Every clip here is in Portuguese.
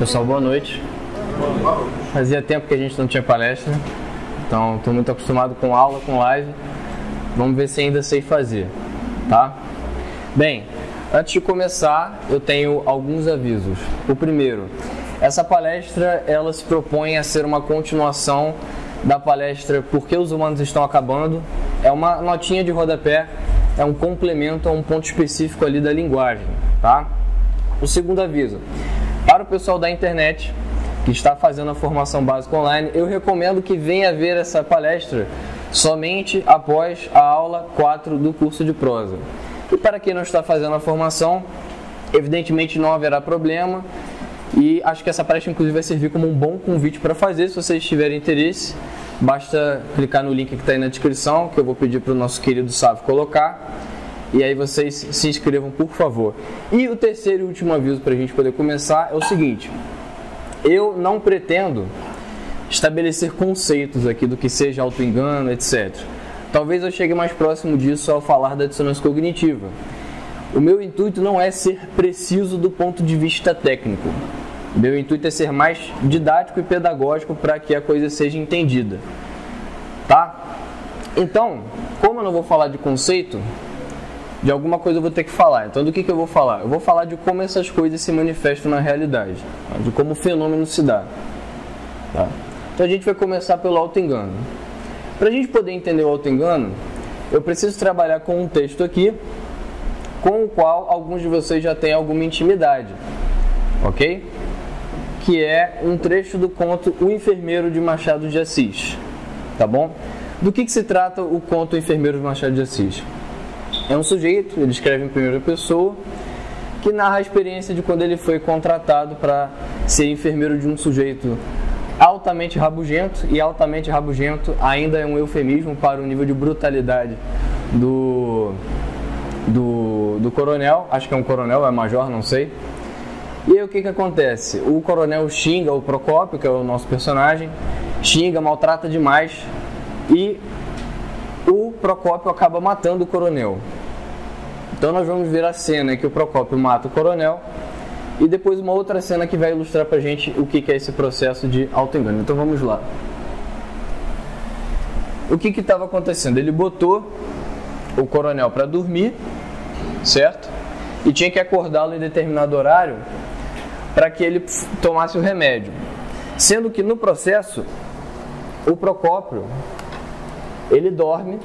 Pessoal, boa noite. Fazia tempo que a gente não tinha palestra, então estou muito acostumado com aula, com live. Vamos ver se ainda sei fazer, tá? Bem, antes de começar, eu tenho alguns avisos. O primeiro, essa palestra ela se propõe a ser uma continuação da palestra Por que os Humanos Estão Acabando. É uma notinha de rodapé, é um complemento a um ponto específico ali da linguagem, tá? O segundo aviso, para o pessoal da internet que está fazendo a formação básica online, eu recomendo que venha ver essa palestra somente após a aula 4 do curso de prosa. E para quem não está fazendo a formação, evidentemente não haverá problema, e acho que essa palestra inclusive vai servir como um bom convite para fazer. Se vocês tiverem interesse, basta clicar no link que está aí na descrição, que eu vou pedir para o nosso querido Sávio colocar, e aí vocês se inscrevam, por favor. E o terceiro e último aviso para a gente poder começar é o seguinte: eu não pretendo estabelecer conceitos aqui do que seja auto-engano, etc. Talvez eu chegue mais próximo disso ao falar da dissonância cognitiva. O meu intuito não é ser preciso do ponto de vista técnico. O meu intuito é ser mais didático e pedagógico para que a coisa seja entendida. Tá? Então, como eu não vou falar de conceito, de alguma coisa eu vou ter que falar. Então, do que eu vou falar? Eu vou falar de como essas coisas se manifestam na realidade, de como o fenômeno se dá. Tá? Então, a gente vai começar pelo auto-engano. Para a gente poder entender o auto-engano, eu preciso trabalhar com um texto aqui, com o qual alguns de vocês já têm alguma intimidade, ok? Que é um trecho do conto O Enfermeiro de Machado de Assis, tá bom? Do que se trata o conto O Enfermeiro de Machado de Assis? É um sujeito, ele escreve em primeira pessoa, que narra a experiência de quando ele foi contratado para ser enfermeiro de um sujeito altamente rabugento, e altamente rabugento ainda é um eufemismo para o nível de brutalidade do coronel, acho que é um coronel, é major, não sei. E aí o que acontece? O coronel xinga o Procópio, que é o nosso personagem, xinga, maltrata demais, e o Procópio acaba matando o coronel. Então nós vamos ver a cena em que o Procópio mata o coronel, e depois uma outra cena que vai ilustrar pra gente o que é esse processo de auto-engano. Então vamos lá. O que estava acontecendo? Ele botou o coronel para dormir, certo? E tinha que acordá-lo em determinado horário para que ele tomasse o remédio. Sendo que no processo, o Procópio, ele dorme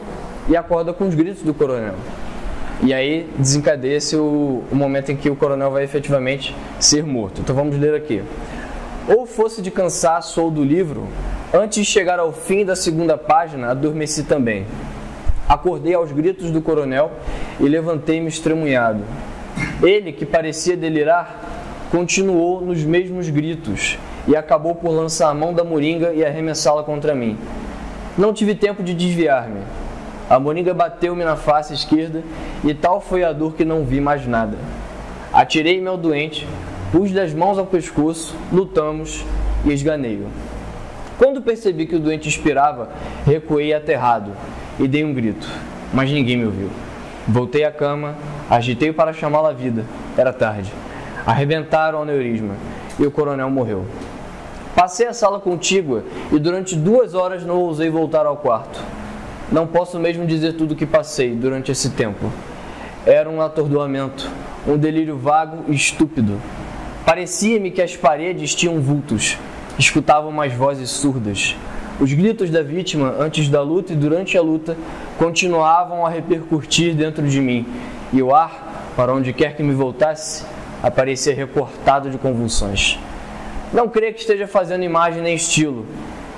e acorda com os gritos do coronel. E aí desencadeia-se o momento em que o coronel vai efetivamente ser morto. Então vamos ler aqui. Ou fosse de cansaço ou do livro, antes de chegar ao fim da segunda página, adormeci também. Acordei aos gritos do coronel e levantei-me estremunhado. Ele, que parecia delirar, continuou nos mesmos gritos e acabou por lançar a mão da moringa e arremessá-la contra mim. Não tive tempo de desviar-me. A moringa bateu-me na face esquerda e tal foi a dor que não vi mais nada. Atirei-me ao doente, pus das mãos ao pescoço, lutamos e esganei-o. Quando percebi que o doente expirava, recuei aterrado e dei um grito, mas ninguém me ouviu. Voltei à cama, agitei-o para chamá-lo à vida. Era tarde. Arrebentaram o aneurisma e o coronel morreu. Passei a sala contígua e durante 2 horas não ousei voltar ao quarto. Não posso mesmo dizer tudo o que passei durante esse tempo. Era um atordoamento, um delírio vago e estúpido. Parecia-me que as paredes tinham vultos, escutava umas vozes surdas. Os gritos da vítima antes da luta e durante a luta continuavam a repercutir dentro de mim, e o ar, para onde quer que me voltasse, aparecia recortado de convulsões. Não creio que esteja fazendo imagem nem estilo.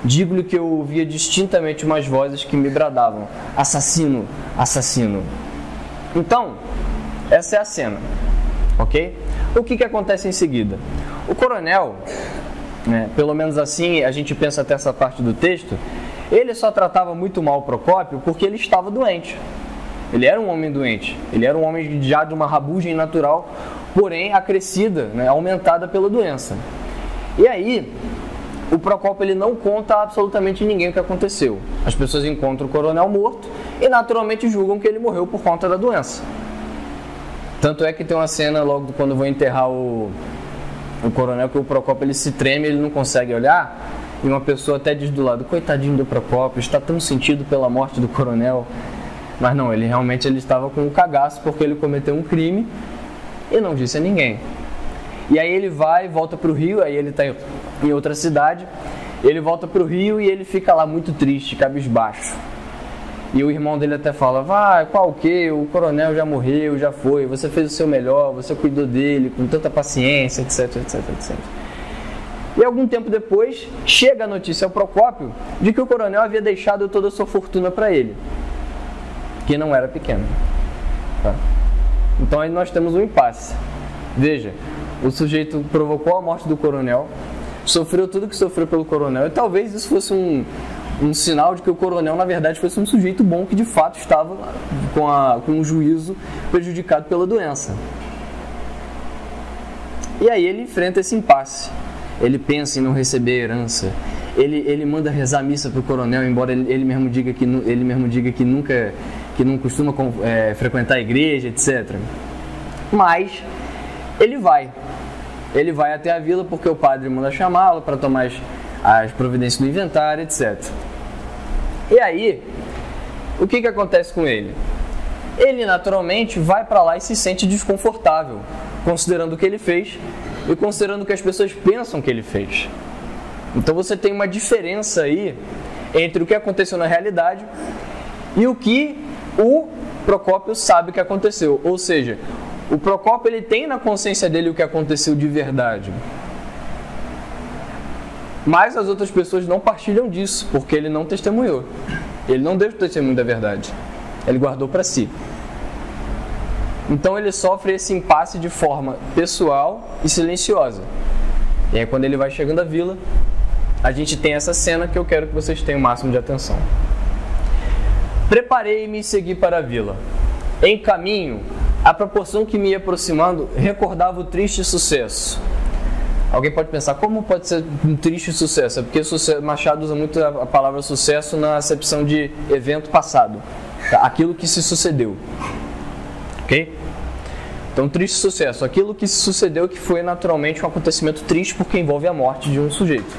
Digo-lhe que eu ouvia distintamente umas vozes que me bradavam: assassino, assassino. Então, essa é a cena, ok? O que acontece em seguida? O coronel, pelo menos assim a gente pensa até essa parte do texto, ele só tratava muito mal o Procópio porque ele estava doente. Ele era um homem doente, ele era um homem já de uma rabugem natural, porém acrescida, aumentada pela doença. E aí, o Procópio ele não conta a absolutamente ninguém o que aconteceu. As pessoas encontram o coronel morto e naturalmente julgam que ele morreu por conta da doença. Tanto é que tem uma cena logo quando vão enterrar o O coronel, que o Procópio ele se treme, ele não consegue olhar, e uma pessoa até diz do lado: coitadinho do Procópio, está tão sentido pela morte do coronel. Mas não, ele realmente estava com um cagaço porque ele cometeu um crime e não disse a ninguém. E aí ele volta para o Rio, aí ele está em outra cidade, ele volta para o Rio e ele fica lá muito triste, cabisbaixo. E o irmão dele até fala: vai, qual o quê? O coronel já morreu, já foi, você fez o seu melhor, você cuidou dele com tanta paciência, etc, etc, etc. E algum tempo depois, chega a notícia ao Procópio de que o coronel havia deixado toda a sua fortuna para ele, que não era pequena. Tá? Então aí nós temos um impasse. Veja, o sujeito provocou a morte do coronel, sofreu tudo que sofreu pelo coronel, e talvez isso fosse um sinal de que o coronel, na verdade, fosse um sujeito bom que de fato estava com um juízo prejudicado pela doença. E aí ele enfrenta esse impasse. Ele pensa em não receber herança. Ele manda rezar missa para o coronel, embora ele mesmo diga que não costuma frequentar a igreja, etc. Mas ele vai até a vila porque o padre manda chamá-lo para tomar as providências do inventário, etc. E aí, o que acontece com ele? Ele naturalmente vai para lá e se sente desconfortável, considerando o que ele fez e considerando o que as pessoas pensam que ele fez. Então você tem uma diferença aí entre o que aconteceu na realidade e o que o Procópio sabe que aconteceu. Ou seja, o Procópio ele tem na consciência dele o que aconteceu de verdade. Mas as outras pessoas não partilham disso, porque ele não testemunhou. Ele não deu testemunho da verdade. Ele guardou para si. Então ele sofre esse impasse de forma pessoal e silenciosa. E aí quando ele vai chegando à vila, a gente tem essa cena que eu quero que vocês tenham o máximo de atenção. Preparei-me e segui para a vila. Em caminho, à proporção que me ia aproximando, recordava o triste sucesso. Alguém pode pensar, como pode ser um triste sucesso? É porque Machado usa muito a palavra sucesso na acepção de evento passado. Tá? Aquilo que se sucedeu. Ok? Então, triste sucesso. Aquilo que se sucedeu que foi naturalmente um acontecimento triste porque envolve a morte de um sujeito.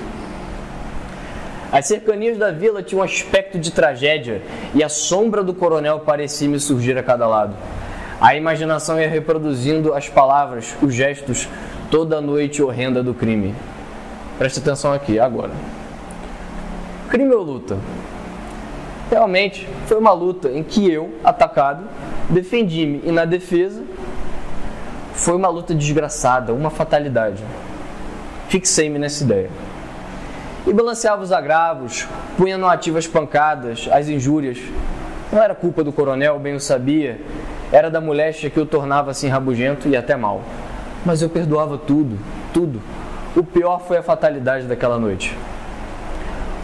As cercanias da vila tinham um aspecto de tragédia e a sombra do coronel parecia me surgir a cada lado. A imaginação ia reproduzindo as palavras, os gestos, toda a noite horrenda do crime. Preste atenção aqui, agora. Crime ou luta? Realmente, foi uma luta em que eu, atacado, defendi-me e na defesa foi uma luta desgraçada, uma fatalidade. Fixei-me nessa ideia. E balanceava os agravos, punha no ativo as pancadas, as injúrias. Não era culpa do coronel, bem eu sabia, era da moléstia que o tornava assim rabugento e até mau. Mas eu perdoava tudo, tudo. O pior foi a fatalidade daquela noite.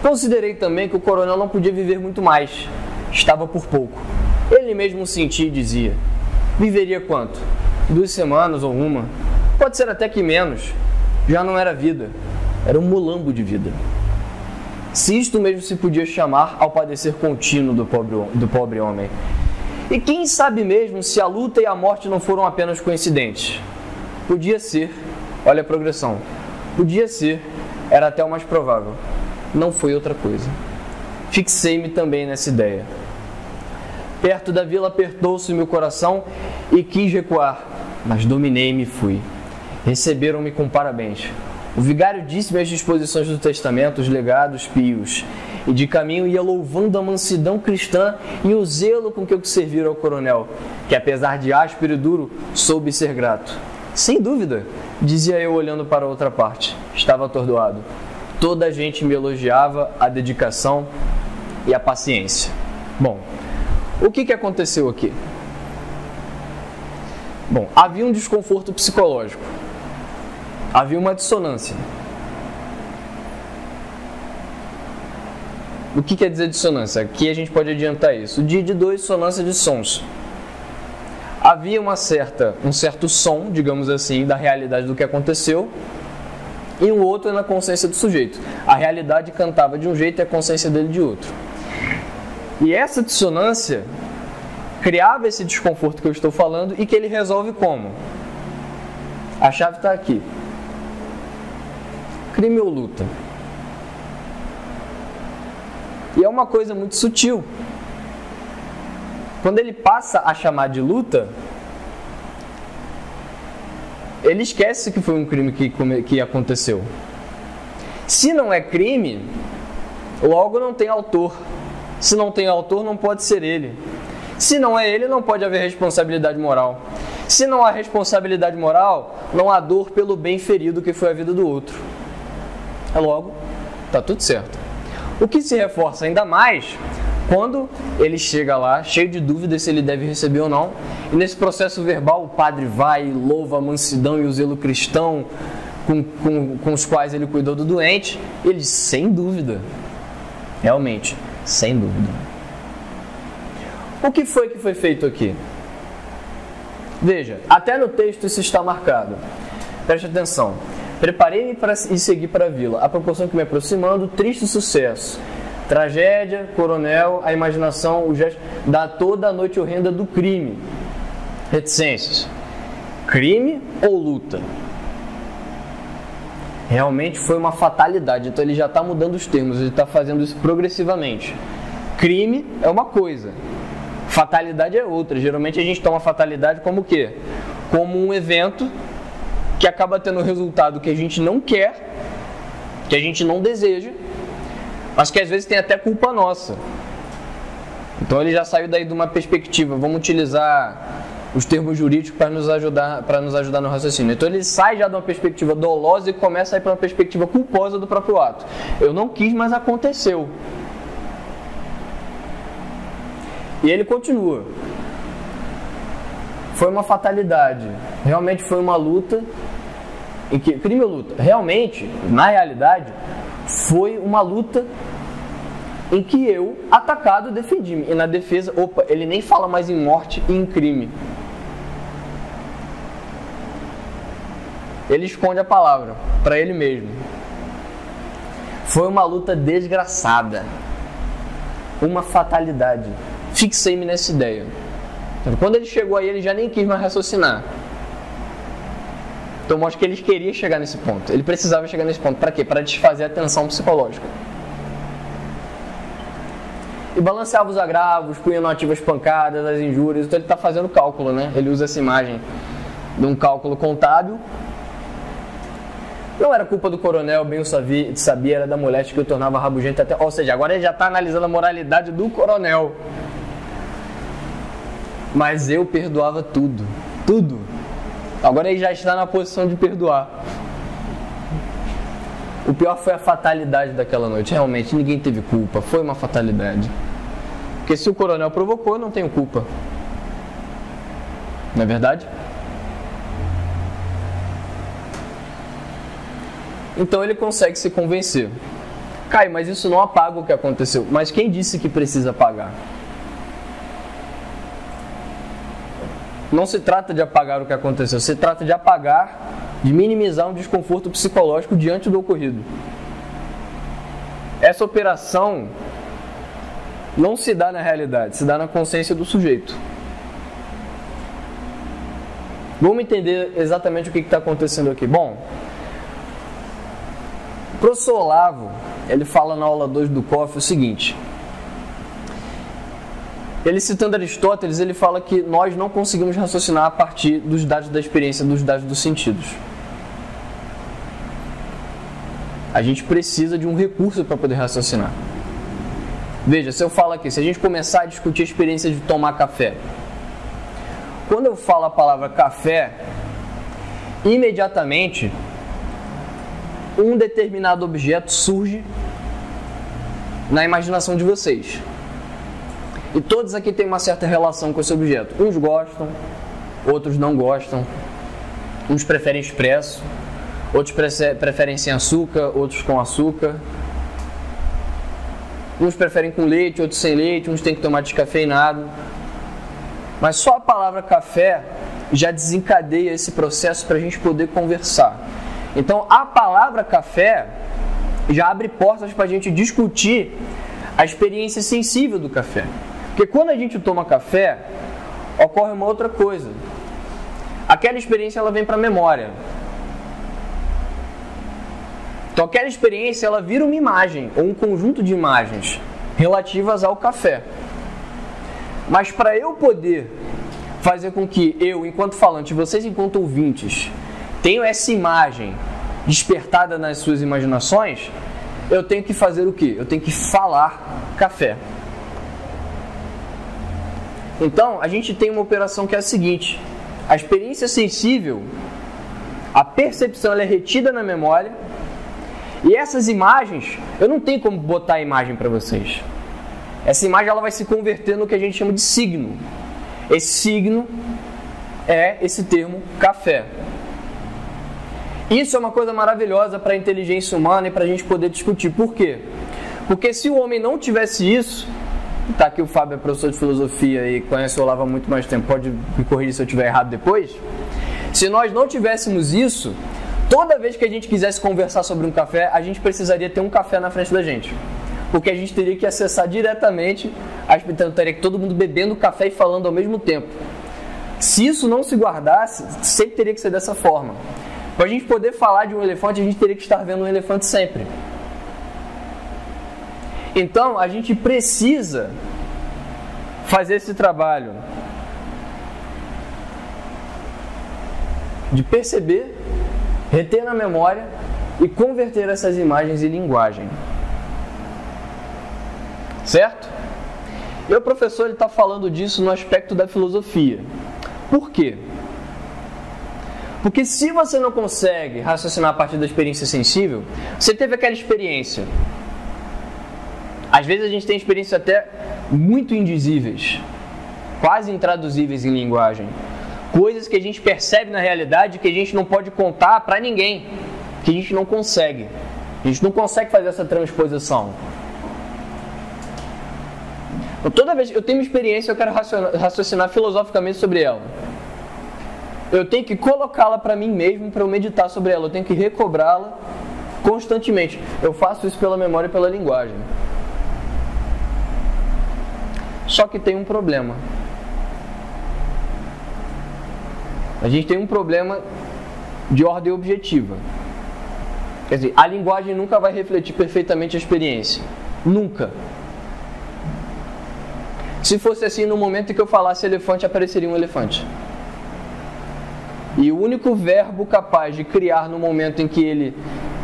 Considerei também que o coronel não podia viver muito mais. Estava por pouco. Ele mesmo sentia e dizia: viveria quanto? 2 semanas ou uma? Pode ser até que menos. Já não era vida. Era um mulambo de vida. Se isto mesmo se podia chamar ao padecer contínuo do pobre homem. E quem sabe mesmo se a luta e a morte não foram apenas coincidentes? Podia ser, olha a progressão, podia ser, era até o mais provável. Não foi outra coisa. Fixei-me também nessa ideia. Perto da vila apertou-se meu coração e quis recuar, mas dominei-me e fui. Receberam-me com parabéns. O vigário disse-me as disposições do testamento, os legados pios, e de caminho ia louvando a mansidão cristã e o zelo com que eu servira ao coronel, que apesar de áspero e duro, soube ser grato. Sem dúvida, dizia eu olhando para outra parte. Estava atordoado. Toda a gente me elogiava a dedicação e a paciência. Bom, o que aconteceu aqui? Bom, havia um desconforto psicológico. Havia uma dissonância. O que quer dizer dissonância? Aqui a gente pode adiantar isso. Dia de 2, dissonância de sons. Havia um certo som, digamos assim, da realidade do que aconteceu, e o outro é na consciência do sujeito. A realidade cantava de um jeito e a consciência dele de outro. E essa dissonância criava esse desconforto que eu estou falando e que ele resolve como? A chave está aqui. crime ou luta? E é uma coisa muito sutil. Quando ele passa a chamar de luta, ele esquece que foi um crime que aconteceu. Se não é crime, logo não tem autor. Se não tem autor, não pode ser ele. Se não é ele, não pode haver responsabilidade moral. Se não há responsabilidade moral, não há dor pelo bem ferido que foi a vida do outro. Logo, está tudo certo. O que se reforça ainda mais quando ele chega lá, cheio de dúvidas se ele deve receber ou não, e nesse processo verbal o padre vai e louva a mansidão e o zelo cristão com os quais ele cuidou do doente, ele diz, sem dúvida, realmente, sem dúvida. O que foi feito aqui? Veja, até no texto isso está marcado. Preste atenção. Preparei-me para e segui para a vila. A proporção que me aproximando, triste sucesso. Tragédia, coronel, a imaginação, o gesto, dá toda a noite horrenda do crime. Reticências. Crime ou luta? Realmente foi uma fatalidade. Então ele já está mudando os termos, ele está fazendo isso progressivamente. Crime é uma coisa, fatalidade é outra. Geralmente a gente toma fatalidade como o quê? Como um evento que acaba tendo um resultado que a gente não quer, que a gente não deseja, mas que às vezes tem até culpa nossa. Então ele já saiu daí de uma perspectiva, vamos utilizar os termos jurídicos para nos ajudar no raciocínio. Então ele sai já de uma perspectiva dolosa e começa a ir para uma perspectiva culposa do próprio ato. Eu não quis, mas aconteceu. E ele continua. Foi uma fatalidade. Realmente foi uma luta. Em que, crime ou luta? Realmente, na realidade, foi uma luta em que eu, atacado, defendi-me. E na defesa, ele nem fala mais em morte e em crime. Ele esconde a palavra para ele mesmo. Foi uma luta desgraçada. Uma fatalidade. Fixei-me nessa ideia. Então, quando ele chegou aí, ele já nem quis mais raciocinar. Então mostra que ele queria chegar nesse ponto. Ele precisava chegar nesse ponto. Para quê? Para desfazer a tensão psicológica. E balanceava os agravos, punha no ativo as pancadas, as injúrias. Então ele está fazendo cálculo, né? Ele usa essa imagem de um cálculo contábil. Não era culpa do coronel, bem eu sabia, era da moléstia que o tornava rabugento até... Ou seja, agora ele já está analisando a moralidade do coronel. Mas eu perdoava tudo. Tudo. Agora ele já está na posição de perdoar. O pior foi a fatalidade daquela noite. Realmente, ninguém teve culpa. Foi uma fatalidade. Porque se o coronel provocou, eu não tenho culpa. Não é verdade? Então ele consegue se convencer. Caio, mas isso não apaga o que aconteceu. Mas quem disse que precisa apagar? Não se trata de apagar o que aconteceu, se trata de apagar, de minimizar um desconforto psicológico diante do ocorrido. Essa operação não se dá na realidade, se dá na consciência do sujeito. Vamos entender exatamente o que está acontecendo aqui. Bom, o professor Olavo, ele fala na aula 2 do COF o seguinte... Ele, citando Aristóteles, ele fala que nós não conseguimos raciocinar a partir dos dados da experiência, dos dados dos sentidos. A gente precisa de um recurso para poder raciocinar. Veja, se eu falo aqui, se a gente começar a discutir a experiência de tomar café, quando eu falo a palavra café, imediatamente um determinado objeto surge na imaginação de vocês. E todos aqui têm uma certa relação com esse objeto. Uns gostam, outros não gostam. Uns preferem expresso, outros preferem sem açúcar, outros com açúcar. Uns preferem com leite, outros sem leite, uns têm que tomar descafeinado. Mas só a palavra café já desencadeia esse processo para a gente poder conversar. Então a palavra café já abre portas para a gente discutir a experiência sensível do café. Porque quando a gente toma café, ocorre uma outra coisa. Aquela experiência ela vem para a memória. Então aquela experiência ela vira uma imagem ou um conjunto de imagens relativas ao café. Mas para eu poder fazer com que eu, enquanto falante, vocês, enquanto ouvintes, tenham essa imagem despertada nas suas imaginações, eu tenho que fazer o quê? Eu tenho que falar café. Então, a gente tem uma operação que é a seguinte: a experiência sensível, a percepção, ela é retida na memória, e essas imagens, eu não tenho como botar a imagem para vocês. Essa imagem ela vai se converter no que a gente chama de signo. Esse signo é esse termo café. Isso é uma coisa maravilhosa para a inteligência humana e para a gente poder discutir. Por quê? Porque se o homem não tivesse isso, tá aqui o Fábio é professor de filosofia e conhece o Olavo há muito mais tempo, pode me corrigir se eu estiver errado depois. Se nós não tivéssemos isso, toda vez que a gente quisesse conversar sobre um café, a gente precisaria ter um café na frente da gente. Porque a gente teria que acessar diretamente, então teria que todo mundo bebendo café e falando ao mesmo tempo. Se isso não se guardasse, sempre teria que ser dessa forma. Para a gente poder falar de um elefante, a gente teria que estar vendo um elefante sempre. Então, a gente precisa fazer esse trabalho de perceber, reter na memória e converter essas imagens em linguagem. Certo? E o professor está falando disso no aspecto da filosofia. Por quê? Porque se você não consegue raciocinar a partir da experiência sensível, você teve aquela experiência. Às vezes a gente tem experiências até muito indizíveis, quase intraduzíveis em linguagem. Coisas que a gente percebe na realidade que a gente não pode contar para ninguém, que a gente não consegue. A gente não consegue fazer essa transposição. Então, toda vez que eu tenho uma experiência, eu quero raciocinar filosoficamente sobre ela. Eu tenho que colocá-la para mim mesmo, para eu meditar sobre ela. Eu tenho que recobrá-la constantemente. Eu faço isso pela memória e pela linguagem. Só que tem um problema. A gente tem um problema de ordem objetiva. Quer dizer, a linguagem nunca vai refletir perfeitamente a experiência. Nunca. Se fosse assim, no momento em que eu falasse elefante, apareceria um elefante. E o único verbo capaz de criar no momento em que ele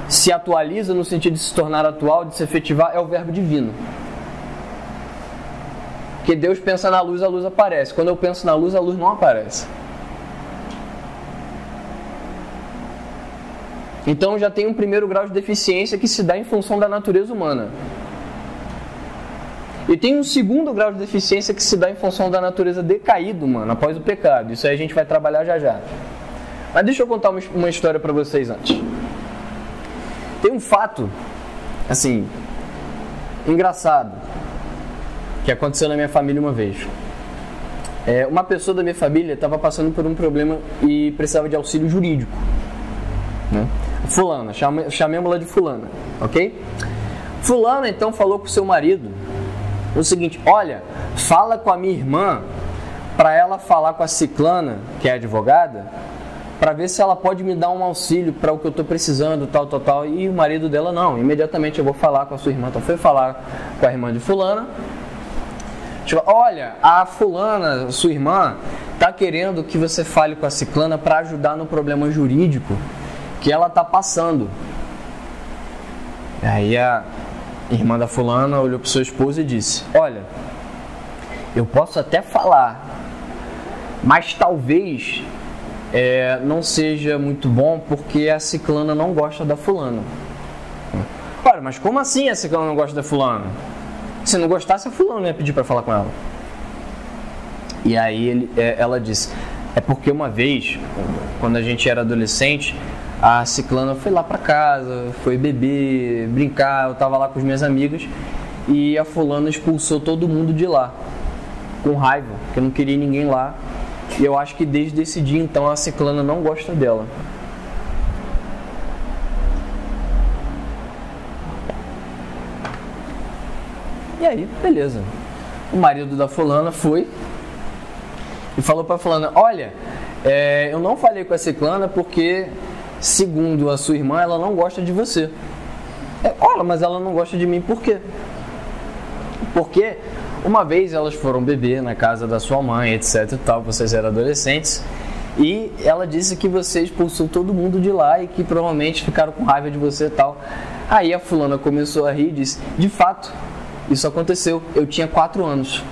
se atualiza, no sentido de se tornar atual, de se efetivar, é o verbo divino. Porque Deus pensa na luz, a luz aparece. Quando eu penso na luz, a luz não aparece. Então já tem um primeiro grau de deficiência que se dá em função da natureza humana. E tem um segundo grau de deficiência que se dá em função da natureza decaída humana, após o pecado. Isso aí a gente vai trabalhar já já. Mas deixa eu contar uma história para vocês antes. Tem um fato, assim, engraçado, que aconteceu na minha família uma vez. Uma pessoa da minha família estava passando por um problema e precisava de auxílio jurídico. Né? Fulana, chamemos-la de fulana, ok? Fulana então falou com o seu marido o seguinte: olha, fala com a minha irmã para ela falar com a ciclana, que é advogada, para ver se ela pode me dar um auxílio para o que eu estou precisando, tal. E o marido dela, não, imediatamente eu vou falar com a sua irmã. Então foi falar com a irmã de fulana. Tipo, olha, a fulana, sua irmã, está querendo que você fale com a ciclana para ajudar no problema jurídico que ela está passando. E aí a irmã da fulana olhou para sua esposa e disse: olha, eu posso até falar, mas talvez não seja muito bom porque a ciclana não gosta da fulana. Olha, mas como assim a ciclana não gosta da fulana? Se não gostasse, a fulana ia pedir para falar com ela. E aí ela disse: é porque uma vez, quando a gente era adolescente, a ciclana foi lá para casa, foi beber, brincar, eu tava lá com as minhas amigas e a fulana expulsou todo mundo de lá, com raiva, porque não queria ninguém lá. E eu acho que desde esse dia então a ciclana não gosta dela. E aí, beleza. O marido da fulana foi e falou para a fulana: olha, eu não falei com a ciclana porque, segundo a sua irmã, ela não gosta de você. Olha, mas ela não gosta de mim por quê? Porque uma vez elas foram beber na casa da sua mãe, etc e tal, vocês eram adolescentes, e ela disse que você expulsou todo mundo de lá e que provavelmente ficaram com raiva de você e tal. Aí a fulana começou a rir e disse, de fato, isso aconteceu, eu tinha 4 anos.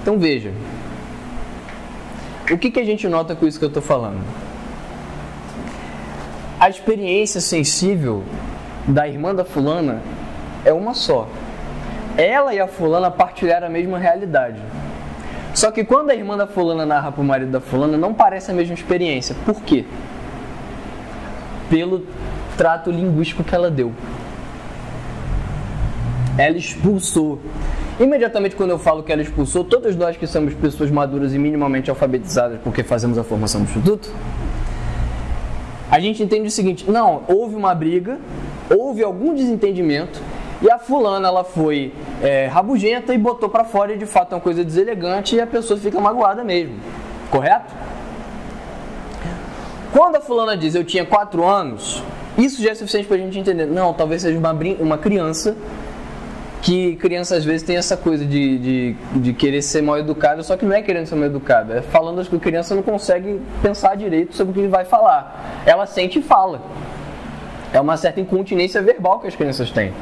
Então veja, o que a gente nota com isso que eu estou falando? A experiência sensível da irmã da fulana é uma só. Ela e a fulana partilharam a mesma realidade. Só que quando a irmã da fulana narra para o marido da fulana, não parece a mesma experiência. Por quê? Pelo trato linguístico que ela deu. Ela expulsou. Imediatamente quando eu falo que ela expulsou, todos nós que somos pessoas maduras e minimamente alfabetizadas porque fazemos a formação do instituto, a gente entende o seguinte, não, houve uma briga, houve algum desentendimento e a fulana ela foi rabugenta e botou pra fora e de fato é uma coisa deselegante e a pessoa fica magoada mesmo, correto? Quando a fulana diz eu tinha 4 anos, isso já é suficiente pra gente entender, não, talvez seja uma criança, que criança às vezes tem essa coisa de querer ser mal educada, só que não é querendo ser mal educada, é falando que a criança não consegue pensar direito sobre o que ele vai falar. Ela sente e fala. É uma certa incontinência verbal que as crianças têm.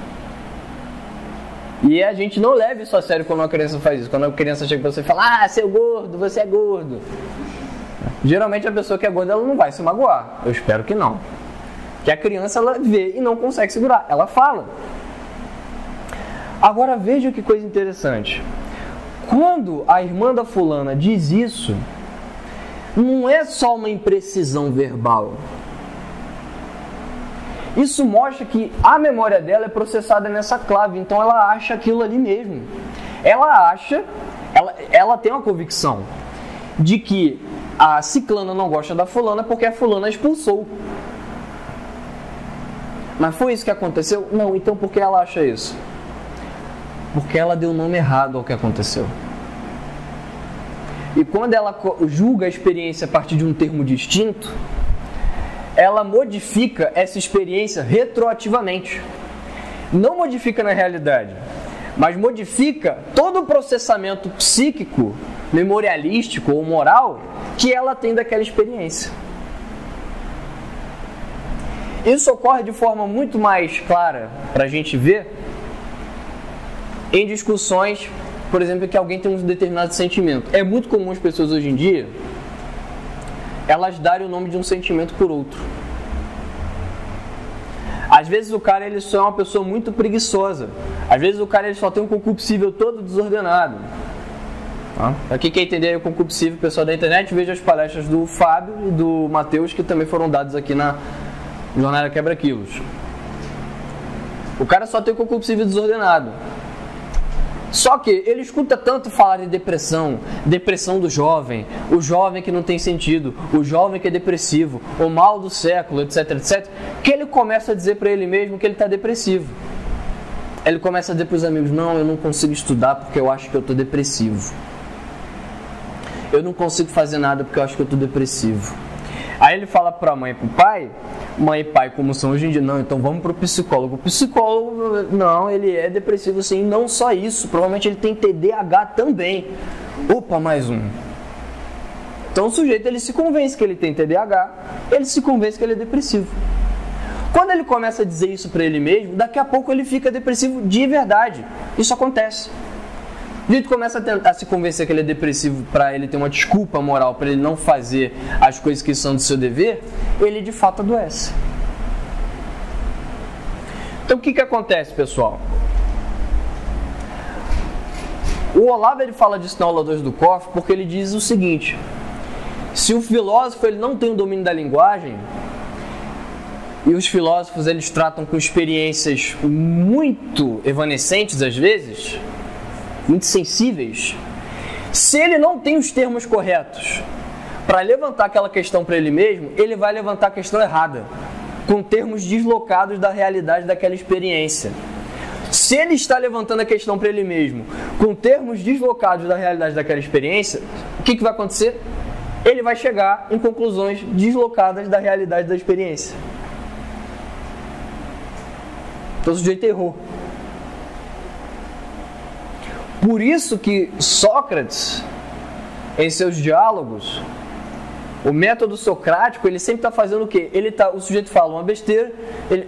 E a gente não leva isso a sério quando uma criança faz isso. Quando a criança chega pra você e fala, ah, seu gordo, você é gordo. Geralmente a pessoa que é gorda, ela não vai se magoar. Eu espero que não. Que a criança, ela vê e não consegue segurar. Ela fala. Agora veja que coisa interessante. Quando a irmã da fulana diz isso, não é só uma imprecisão verbal. Isso mostra que a memória dela é processada nessa clave, então ela acha aquilo ali mesmo. Ela tem uma convicção de que a ciclana não gosta da fulana porque a fulana a expulsou. Mas foi isso que aconteceu? Não, então por que ela acha isso? Porque ela deu o nome errado ao que aconteceu. E quando ela julga a experiência a partir de um termo distinto, ela modifica essa experiência retroativamente. Não modifica na realidade, mas modifica todo o processamento psíquico, memorialístico ou moral que ela tem daquela experiência. Isso ocorre de forma muito mais clara para a gente ver em discussões, por exemplo, que alguém tem um determinado sentimento. É muito comum as pessoas hoje em dia, elas darem o nome de um sentimento por outro. Às vezes o cara ele só é uma pessoa muito preguiçosa. Às vezes o cara ele só tem um concupiscível todo desordenado. Para quem quer entender o concupiscível, pessoal da internet, veja as palestras do Fábio e do Matheus, que também foram dadas aqui na Jornada Quebra Quilos. O cara só tem o concupiscível desordenado. Só que ele escuta tanto falar de depressão, depressão do jovem, o jovem que não tem sentido, o jovem que é depressivo, o mal do século, etc, etc, que ele começa a dizer para ele mesmo que ele está depressivo. Ele começa a dizer para os amigos, não, eu não consigo estudar porque eu acho que eu estou depressivo. Eu não consigo fazer nada porque eu acho que eu estou depressivo. Aí ele fala para a mãe e para o pai, mãe e pai como são hoje em dia, não, então vamos para o psicólogo. O psicólogo, não, ele é depressivo sim, não só isso, provavelmente ele tem TDAH também. Opa, mais um. Então o sujeito ele se convence que ele tem TDAH, ele se convence que ele é depressivo. Quando ele começa a dizer isso para ele mesmo, daqui a pouco ele fica depressivo de verdade. Isso acontece. O jeito começa a tentar se convencer que ele é depressivo para ele ter uma desculpa moral, para ele não fazer as coisas que são do seu dever, ele de fato adoece. Então o que acontece, pessoal? O Olavo ele fala disso na aula 2 do COF porque ele diz o seguinte: se o filósofo ele não tem o domínio da linguagem, e os filósofos eles tratam com experiências muito evanescentes às vezes, muito sensíveis, se ele não tem os termos corretos para levantar aquela questão para ele mesmo, ele vai levantar a questão errada, com termos deslocados da realidade daquela experiência. Se ele está levantando a questão para ele mesmo, com termos deslocados da realidade daquela experiência, o que vai acontecer? ele vai chegar em conclusões deslocadas da realidade da experiência. Então o sujeito errou. Por isso que Sócrates, em seus diálogos, o método socrático, ele sempre está fazendo o quê? O sujeito fala uma besteira,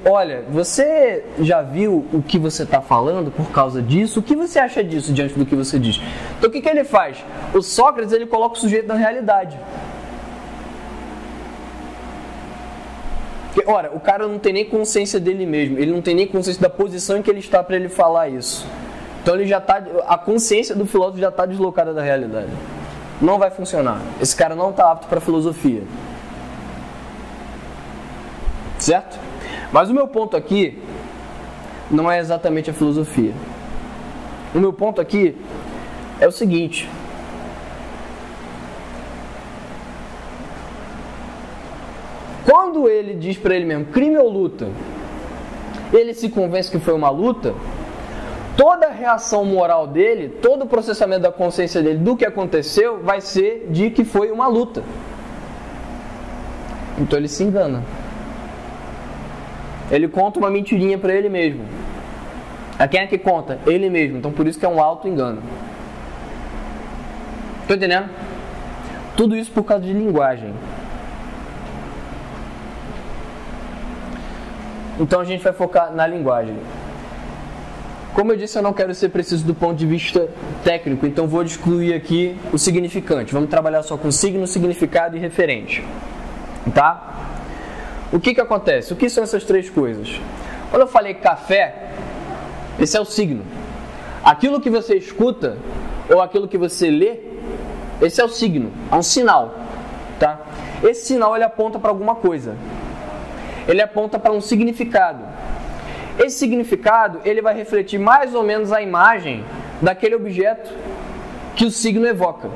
olha, você já viu o que você está falando por causa disso? O que você acha disso diante do que você diz? Então o que ele faz? O Sócrates, ele coloca o sujeito na realidade. Porque, ora, o cara não tem nem consciência dele mesmo, ele não tem nem consciência da posição em que ele está para ele falar isso. Então a consciência do filósofo já está deslocada da realidade. Não vai funcionar. Esse cara não está apto para filosofia. Certo? Mas o meu ponto aqui não é exatamente a filosofia. O meu ponto aqui é o seguinte. Quando ele diz para ele mesmo, crime ou luta, ele se convence que foi uma luta, toda a reação moral dele, todo o processamento da consciência dele do que aconteceu vai ser de que foi uma luta. Então ele se engana. Ele conta uma mentirinha para ele mesmo. A quem é que conta? Ele mesmo. Então por isso que é um auto-engano. Estou entendendo? Tudo isso por causa de linguagem. Então a gente vai focar na linguagem. Como eu disse, eu não quero ser preciso do ponto de vista técnico, então vou excluir aqui o significante. Vamos trabalhar só com signo, significado e referente. Tá? O que acontece? O que são essas três coisas? Quando eu falei café, esse é o signo. Aquilo que você escuta ou aquilo que você lê, esse é o signo, é um sinal. Tá? Esse sinal ele aponta para alguma coisa. Ele aponta para um significado. Esse significado, ele vai refletir mais ou menos a imagem daquele objeto que o signo evoca.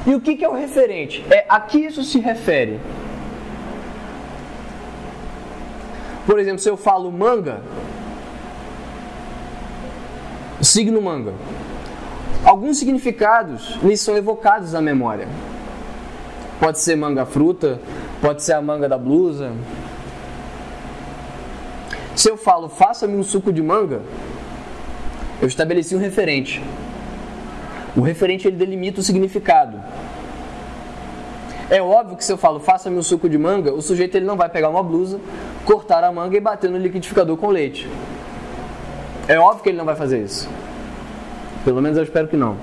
E o que é o referente? É a que isso se refere. Por exemplo, se eu falo manga, signo manga, alguns significados lhes são evocados à memória. Pode ser manga fruta, pode ser a manga da blusa. Se eu falo, faça-me um suco de manga, eu estabeleci um referente. O referente, ele delimita o significado. É óbvio que se eu falo, faça-me um suco de manga, o sujeito ele não vai pegar uma blusa, cortar a manga e bater no liquidificador com leite. É óbvio que ele não vai fazer isso. Pelo menos eu espero que não.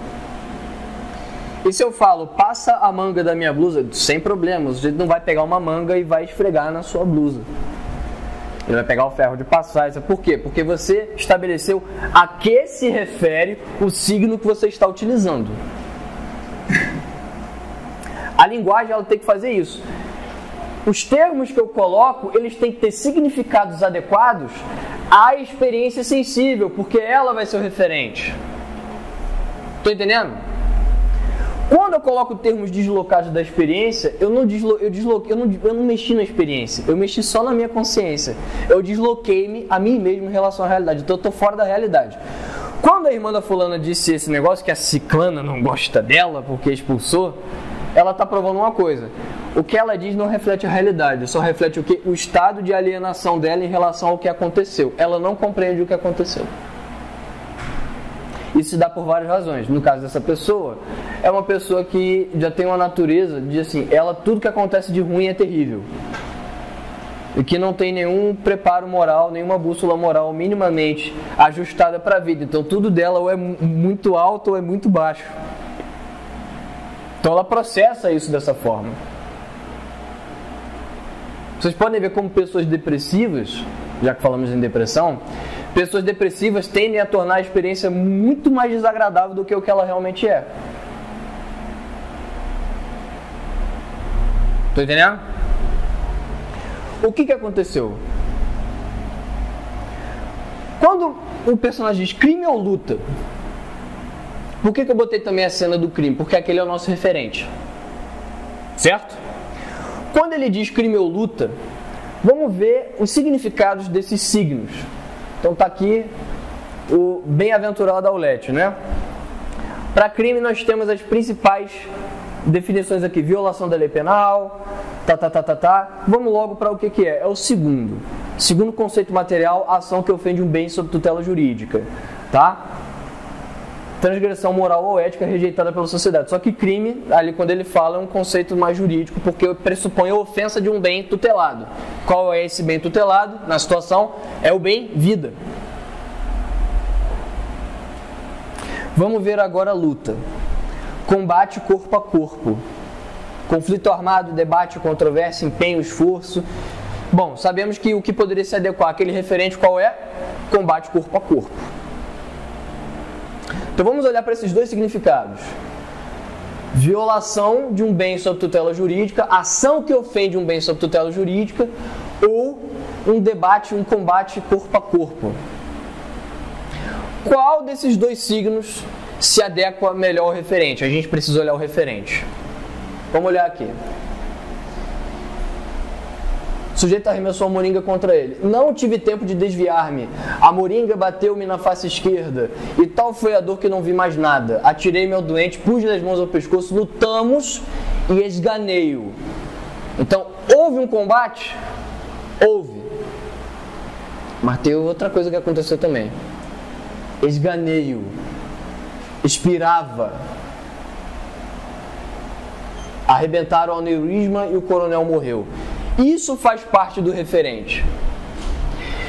E se eu falo, passa a manga da minha blusa, sem problema, o sujeito não vai pegar uma manga e vai esfregar na sua blusa. Ele vai pegar o ferro de passar. Por quê? Porque você estabeleceu a que se refere o signo que você está utilizando. A linguagem ela tem que fazer isso. Os termos que eu coloco, eles têm que ter significados adequados à experiência sensível, porque ela vai ser o referente. Estou entendendo? Quando eu coloco termos deslocados da experiência, eu não mexi na experiência, eu mexi só na minha consciência. Eu desloquei-me a mim mesmo em relação à realidade, então eu estou fora da realidade. Quando a irmã da fulana disse esse negócio, que a ciclana não gosta dela porque expulsou, ela está provando uma coisa. O que ela diz não reflete a realidade, só reflete o quê? O estado de alienação dela em relação ao que aconteceu. Ela não compreende o que aconteceu. Isso se dá por várias razões. No caso dessa pessoa, é uma pessoa que já tem uma natureza de assim, tudo que acontece de ruim é terrível. E que não tem nenhum preparo moral, nenhuma bússola moral minimamente ajustada para a vida. Então tudo dela ou é muito alto ou é muito baixo. Então ela processa isso dessa forma. Vocês podem ver como pessoas depressivas, já que falamos em depressão, pessoas depressivas tendem a tornar a experiência muito mais desagradável do que o que ela realmente é. Estou entendendo? O que aconteceu? Quando o personagem diz crime ou luta, por que eu botei também a cena do crime? Porque aquele é o nosso referente. Certo? Quando ele diz crime ou luta, vamos ver os significados desses signos. Então está aqui o bem-aventurado Aulete, né? Para crime nós temos as principais definições aqui, violação da lei penal, Vamos logo para o que é. É o segundo. Segundo conceito material, ação que ofende um bem sob tutela jurídica, tá? Transgressão moral ou ética rejeitada pela sociedade. Só que crime, ali quando ele fala, é um conceito mais jurídico, porque pressupõe a ofensa de um bem tutelado. Qual é esse bem tutelado? Na situação, é o bem vida. Vamos ver agora a luta. Combate corpo a corpo. Conflito armado, debate, controvérsia, empenho, esforço. Bom, sabemos que o que poderia se adequar àquele referente qual é? Combate corpo a corpo. Então vamos olhar para esses dois significados. Violação de um bem sob tutela jurídica, ação que ofende um bem sob tutela jurídica, ou um debate, um combate corpo a corpo. Qual desses dois signos se adequa melhor ao referente? A gente precisa olhar o referente. Vamos olhar aqui. O sujeito arremessou a moringa contra ele. Não tive tempo de desviar-me. A moringa bateu-me na face esquerda. E tal foi a dor que não vi mais nada. Atirei-me ao doente, pus-lhe as mãos ao pescoço, lutamos e esganei-o. Então, houve um combate? Houve. Mas tem outra coisa que aconteceu também. Esganei-o. Expirava. Arrebentaram o aneurisma e o coronel morreu. Isso faz parte do referente.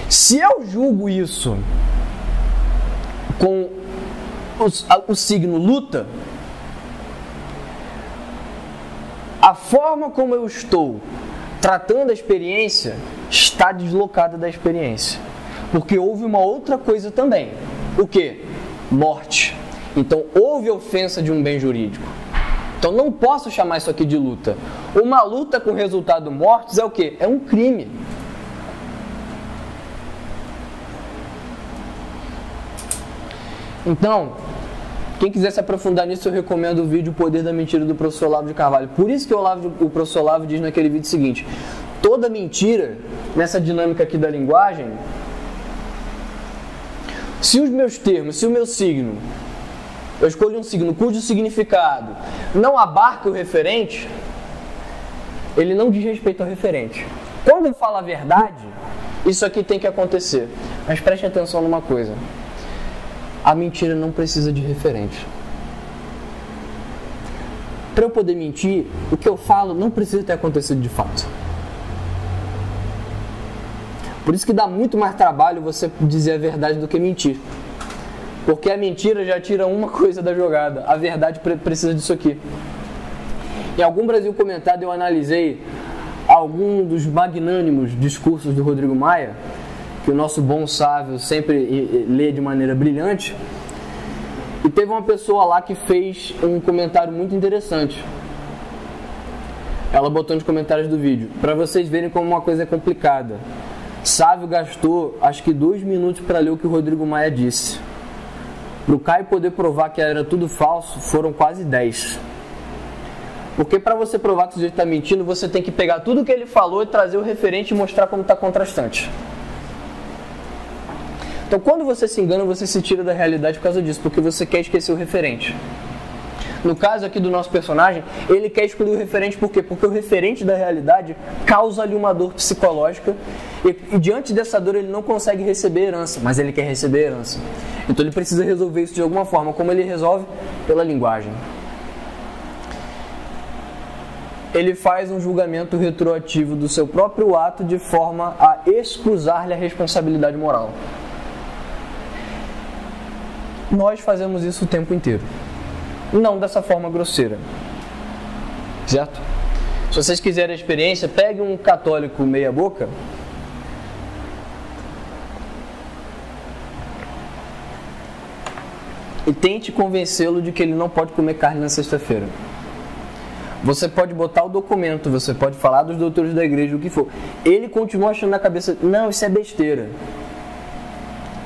Se eu julgo isso com o signo luta, a forma como eu estou tratando a experiência está deslocada da experiência. Porque houve uma outra coisa também. O quê? Morte. Então houve ofensa de um bem jurídico. Então não posso chamar isso aqui de luta. Uma luta com resultado mortes é o quê? É um crime. Então, quem quiser se aprofundar nisso, eu recomendo o vídeo O Poder da Mentira do professor Olavo de Carvalho. Por isso que o professor Olavo diz naquele vídeo o seguinte: toda mentira, nessa dinâmica aqui da linguagem, se os meus termos, se o meu signo, eu escolho um signo cujo significado não abarca o referente, ele não diz respeito ao referente. Quando eu falo a verdade, isso aqui tem que acontecer. Mas preste atenção numa coisa. A mentira não precisa de referente. Para eu poder mentir, o que eu falo não precisa ter acontecido de fato. Por isso que dá muito mais trabalho você dizer a verdade do que mentir. Porque a mentira já tira uma coisa da jogada. A verdade precisa disso aqui. Em algum Brasil Comentado eu analisei algum dos magnânimos discursos do Rodrigo Maia, que o nosso bom sábio sempre lê de maneira brilhante. E teve uma pessoa lá que fez um comentário muito interessante. Ela botou nos comentários do vídeo, para vocês verem como uma coisa é complicada. Sávio gastou acho que 2 minutos para ler o que o Rodrigo Maia disse. Para o Caio poder provar que era tudo falso, foram quase 10. Porque para você provar que o sujeito está mentindo, você tem que pegar tudo que ele falou e trazer o referente e mostrar como está contrastante. Então, quando você se engana, você se tira da realidade por causa disso, porque você quer esquecer o referente. No caso aqui do nosso personagem, ele quer excluir o referente por quê? Porque o referente da realidade causa-lhe uma dor psicológica e diante dessa dor ele não consegue receber herança, mas ele quer receber herança. Então ele precisa resolver isso de alguma forma. Como ele resolve? Pela linguagem. Ele faz um julgamento retroativo do seu próprio ato de forma a excusar-lhe a responsabilidade moral. Nós fazemos isso o tempo inteiro. Não dessa forma grosseira. Certo? Se vocês quiserem a experiência, pegue um católico meia boca e tente convencê-lo de que ele não pode comer carne na sexta-feira. Você pode botar o documento, você pode falar dos doutores da igreja, o que for. Ele continua achando na cabeça, não, isso é besteira.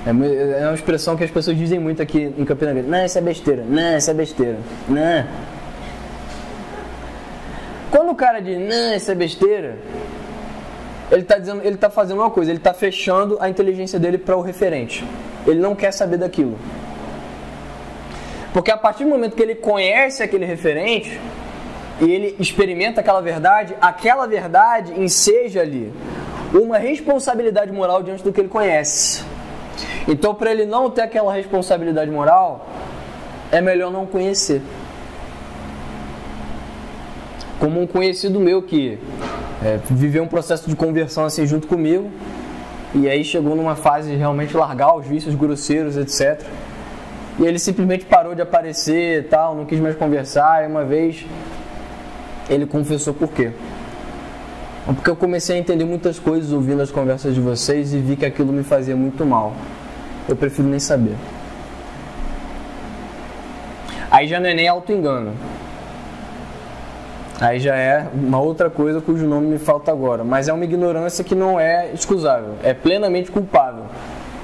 É uma expressão que as pessoas dizem muito aqui em Campina Grande. Não, isso é besteira. Não, isso é besteira. Não. Quando o cara diz, não, isso é besteira, ele está fazendo uma coisa, ele está fechando a inteligência dele para o referente. Ele não quer saber daquilo. Porque a partir do momento que ele conhece aquele referente, e ele experimenta aquela verdade enseja ali uma responsabilidade moral diante do que ele conhece. Então, para ele não ter aquela responsabilidade moral, é melhor não conhecer. Como um conhecido meu que viveu um processo de conversão assim junto comigo, e aí chegou numa fase de realmente largar os vícios grosseiros, etc. E ele simplesmente parou de aparecer e tal, não quis mais conversar, e uma vez ele confessou por quê. Porque eu comecei a entender muitas coisas ouvindo as conversas de vocês e vi que aquilo me fazia muito mal. Eu prefiro nem saber. Aí já não é nem auto-engano. Aí já é uma outra coisa cujo nome me falta agora. Mas é uma ignorância que não é excusável. É plenamente culpável.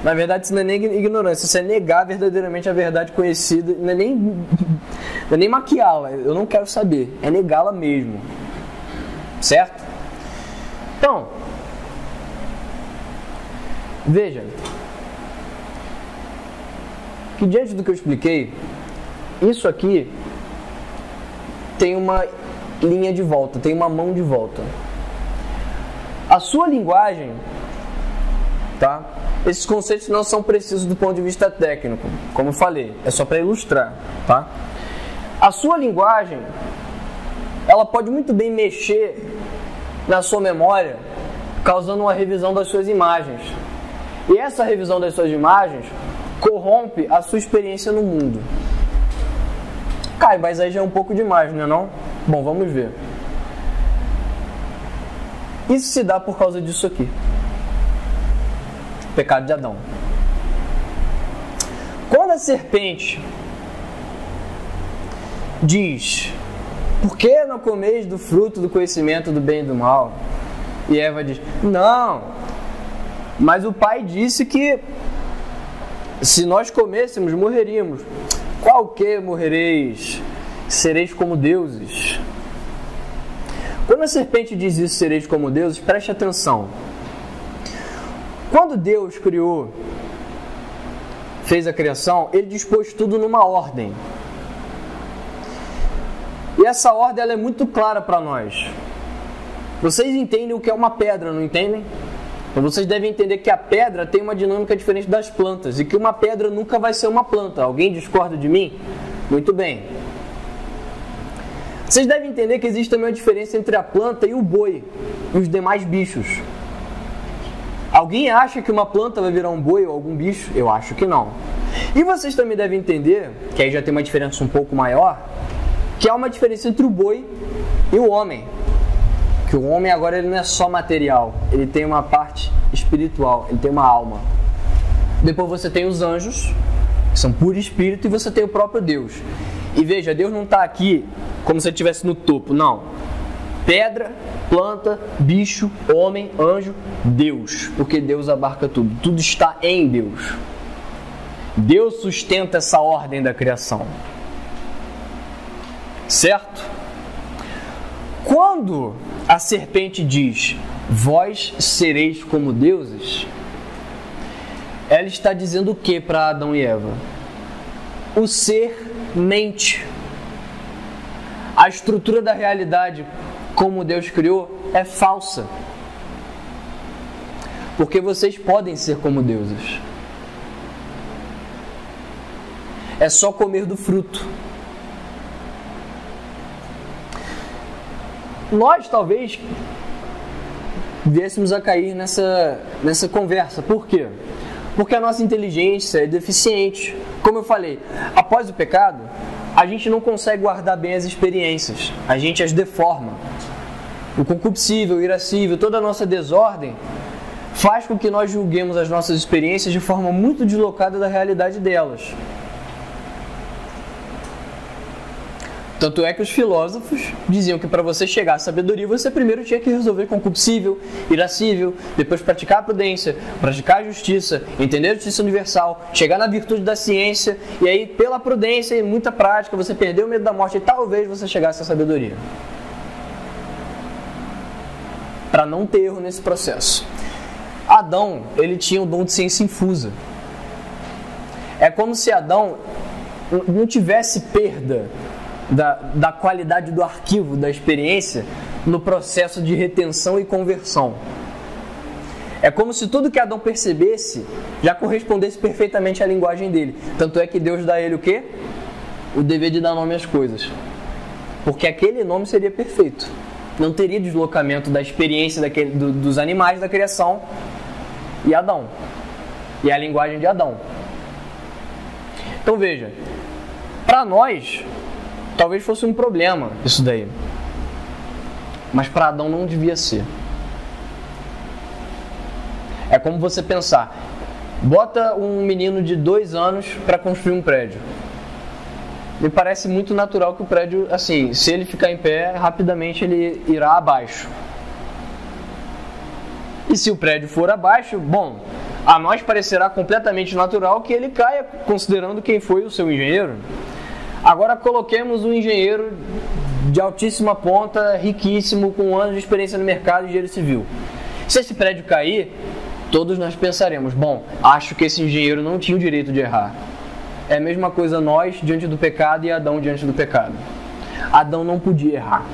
Na verdade, isso não é nem ignorância. Isso é negar verdadeiramente a verdade conhecida. Não é nem maquiá-la. Eu não quero saber. É negá-la mesmo. Certo? Então, veja que diante do que eu expliquei, isso aqui tem uma linha de volta, tem uma mão de volta. A sua linguagem, tá? Esses conceitos não são precisos do ponto de vista técnico, como eu falei, é só para ilustrar, tá? A sua linguagem, ela pode muito bem mexer na sua memória, causando uma revisão das suas imagens. E essa revisão das suas imagens corrompe a sua experiência no mundo. Cai, mas aí já é um pouco demais, não é não? Bom, vamos ver. Isso se dá por causa disso aqui. O pecado de Adão. Quando a serpente diz: por que não comeis do fruto do conhecimento do bem e do mal? E Eva diz: não, mas o pai disse que se nós comêssemos, morreríamos. Qual que morrereis? Sereis como deuses. Quando a serpente diz isso, sereis como deuses, preste atenção. Quando Deus criou, fez a criação, Ele dispôs tudo numa ordem. E essa ordem ela é muito clara para nós. Vocês entendem o que é uma pedra, não entendem? Então vocês devem entender que a pedra tem uma dinâmica diferente das plantas e que uma pedra nunca vai ser uma planta. Alguém discorda de mim? Muito bem. Vocês devem entender que existe também uma diferença entre a planta e o boi e os demais bichos. Alguém acha que uma planta vai virar um boi ou algum bicho? Eu acho que não. E vocês também devem entender, que aí já tem uma diferença um pouco maior, que há uma diferença entre o boi e o homem. Que o homem agora ele não é só material, ele tem uma parte espiritual, ele tem uma alma. Depois você tem os anjos, que são puro espírito, e você tem o próprio Deus. E veja, Deus não está aqui como se ele estivesse no topo, não. Pedra, planta, bicho, homem, anjo, Deus. Porque Deus abarca tudo, tudo está em Deus. Deus sustenta essa ordem da criação. Certo? Quando a serpente diz: vós sereis como deuses, ela está dizendo o que para Adão e Eva? O ser mente. A estrutura da realidade, como Deus criou, é falsa. Porque vocês podem ser como deuses. É só comer do fruto. Nós talvez viéssemos a cair nessa conversa. Por quê? Porque a nossa inteligência é deficiente. Como eu falei, após o pecado, a gente não consegue guardar bem as experiências. A gente as deforma. O concupiscível, o irascível, toda a nossa desordem faz com que nós julguemos as nossas experiências de forma muito deslocada da realidade delas. Tanto é que os filósofos diziam que para você chegar à sabedoria, você primeiro tinha que resolver concupiscível, irascível, depois praticar a prudência, praticar a justiça, entender a justiça universal, chegar na virtude da ciência, e aí pela prudência e muita prática você perdeu o medo da morte e talvez você chegasse à sabedoria. Para não ter erro nesse processo. Adão, ele tinha o dom de ciência infusa. É como se Adão não tivesse perda da qualidade do arquivo, da experiência, no processo de retenção e conversão. É como se tudo que Adão percebesse já correspondesse perfeitamente à linguagem dele. Tanto é que Deus dá a ele o quê? O dever de dar nome às coisas. Porque aquele nome seria perfeito. Não teria deslocamento da experiência dos animais da criação e Adão. E a linguagem de Adão. Então veja, para nós, talvez fosse um problema isso daí. Mas para Adão não devia ser. É como você pensar, bota um menino de 2 anos para construir um prédio. Me parece muito natural que o prédio, assim, se ele ficar em pé, rapidamente ele irá abaixo. E se o prédio for abaixo, bom, a nós parecerá completamente natural que ele caia, considerando quem foi o seu engenheiro. Agora coloquemos um engenheiro de altíssima ponta, riquíssimo, com anos de experiência no mercado de engenheiro civil. Se esse prédio cair, todos nós pensaremos, bom, acho que esse engenheiro não tinha o direito de errar. É a mesma coisa nós diante do pecado e Adão diante do pecado. Adão não podia errar.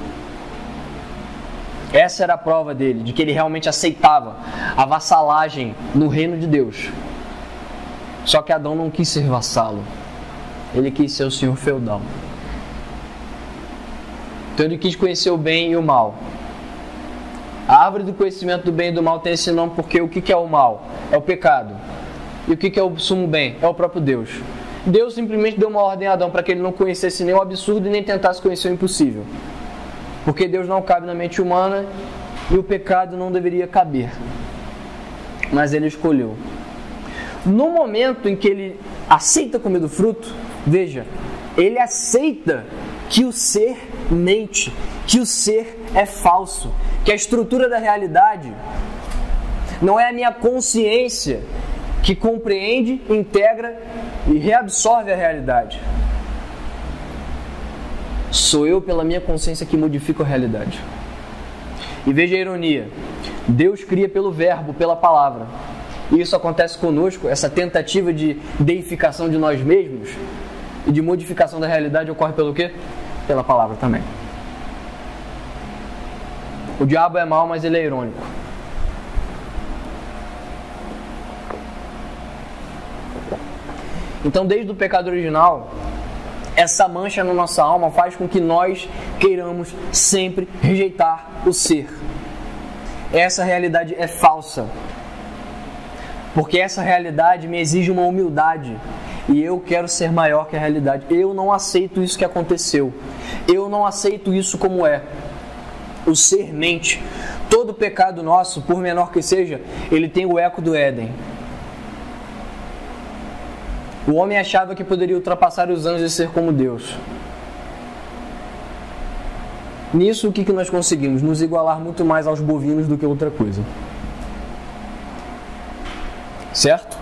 Essa era a prova dele, de que ele realmente aceitava a vassalagem no reino de Deus. Só que Adão não quis ser vassalo. Ele quis ser o senhor feudal. Então ele quis conhecer o bem e o mal. A árvore do conhecimento do bem e do mal tem esse nome porque o que é o mal? É o pecado. E o que é o sumo bem? É o próprio Deus. Deus simplesmente deu uma ordem a Adão para que ele não conhecesse nem o absurdo e nem tentasse conhecer o impossível. Porque Deus não cabe na mente humana e o pecado não deveria caber. Mas ele escolheu. No momento em que ele aceita comer do fruto, veja, ele aceita que o ser mente, que o ser é falso, que a estrutura da realidade não é a minha consciência que compreende, integra e reabsorve a realidade. Sou eu, pela minha consciência, que modifico a realidade. E veja a ironia. Deus cria pelo verbo, pela palavra. E isso acontece conosco, essa tentativa de deificação de nós mesmos e de modificação da realidade ocorre pelo quê? Pela palavra também. O diabo é mau, mas ele é irônico. Então, desde o pecado original, essa mancha na nossa alma faz com que nós queiramos sempre rejeitar o ser. Essa realidade é falsa. Porque essa realidade me exige uma humildade. E eu quero ser maior que a realidade. Eu não aceito isso que aconteceu. Eu não aceito isso como é. O ser mente. Todo pecado nosso, por menor que seja, ele tem o eco do Éden. O homem achava que poderia ultrapassar os anjos e ser como Deus. Nisso, o que nós conseguimos? Nos igualar muito mais aos bovinos do que outra coisa. Certo?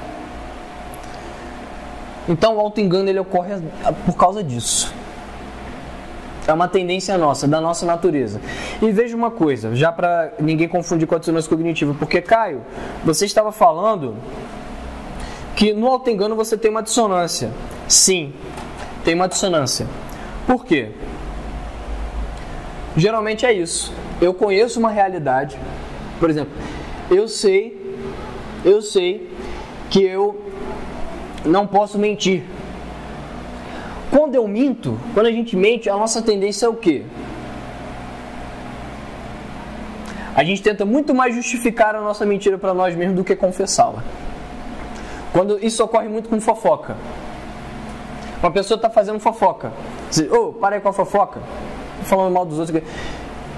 Então o auto-engano ele ocorre por causa disso. É uma tendência nossa, da nossa natureza. E veja uma coisa, já para ninguém confundir com a dissonância cognitiva, porque Caio, você estava falando que no auto-engano você tem uma dissonância. Sim, tem uma dissonância. Por quê? Geralmente é isso. Eu conheço uma realidade. Por exemplo, eu sei que eu não posso mentir. Quando eu minto, quando a gente mente, a nossa tendência é o quê? A gente tenta muito mais justificar a nossa mentira para nós mesmos do que confessá-la. Quando isso ocorre muito com fofoca. Uma pessoa está fazendo fofoca. Você diz, para aí com a fofoca. Estou falando mal dos outros.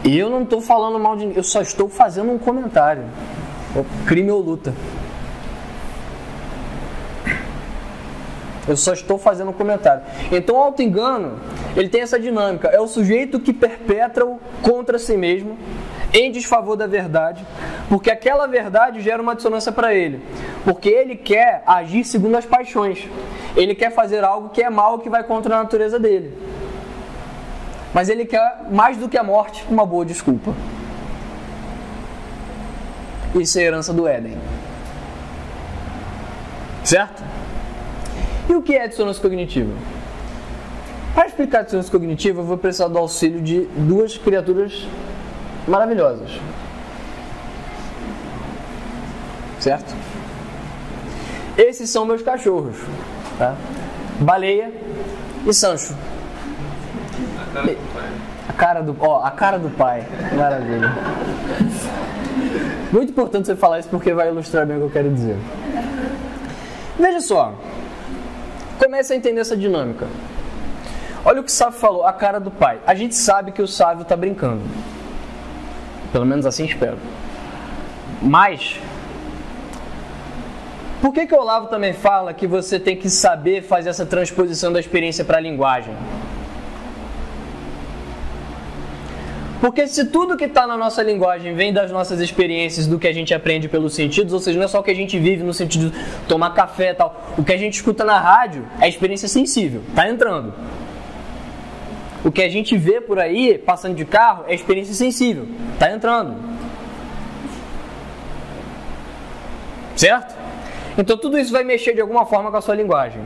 E eu não estou falando mal de ninguém. Eu só estou fazendo um comentário. Crime ou luta. Eu só estou fazendo um comentário. Então o auto-engano, ele tem essa dinâmica. É o sujeito que perpetra contra si mesmo, em desfavor da verdade, porque aquela verdade gera uma dissonância para ele. Porque ele quer agir segundo as paixões. Ele quer fazer algo que é mal, que vai contra a natureza dele. Mas ele quer, mais do que a morte, uma boa desculpa. Isso é a herança do Éden. Certo? E o que é dissonância cognitiva? explicar a dissonância cognitiva, eu vou precisar do auxílio de duas criaturas maravilhosas. Certo? Esses são meus cachorros, tá? Baleia e Sancho. A cara do pai. Maravilha. Muito importante você falar isso porque vai ilustrar bem o que eu quero dizer. Veja só. Comece a entender essa dinâmica. Olha o que o Sávio falou, a cara do pai. A gente sabe que o Sávio está brincando. Pelo menos assim espero. Mas por que o Olavo também fala que você tem que saber fazer essa transposição da experiência para a linguagem? Porque se tudo que está na nossa linguagem vem das nossas experiências, do que a gente aprende pelos sentidos, ou seja, não é só o que a gente vive no sentido de tomar café e tal, o que a gente escuta na rádio é experiência sensível, está entrando. O que a gente vê por aí, passando de carro, é experiência sensível, está entrando. Certo? Então tudo isso vai mexer de alguma forma com a sua linguagem.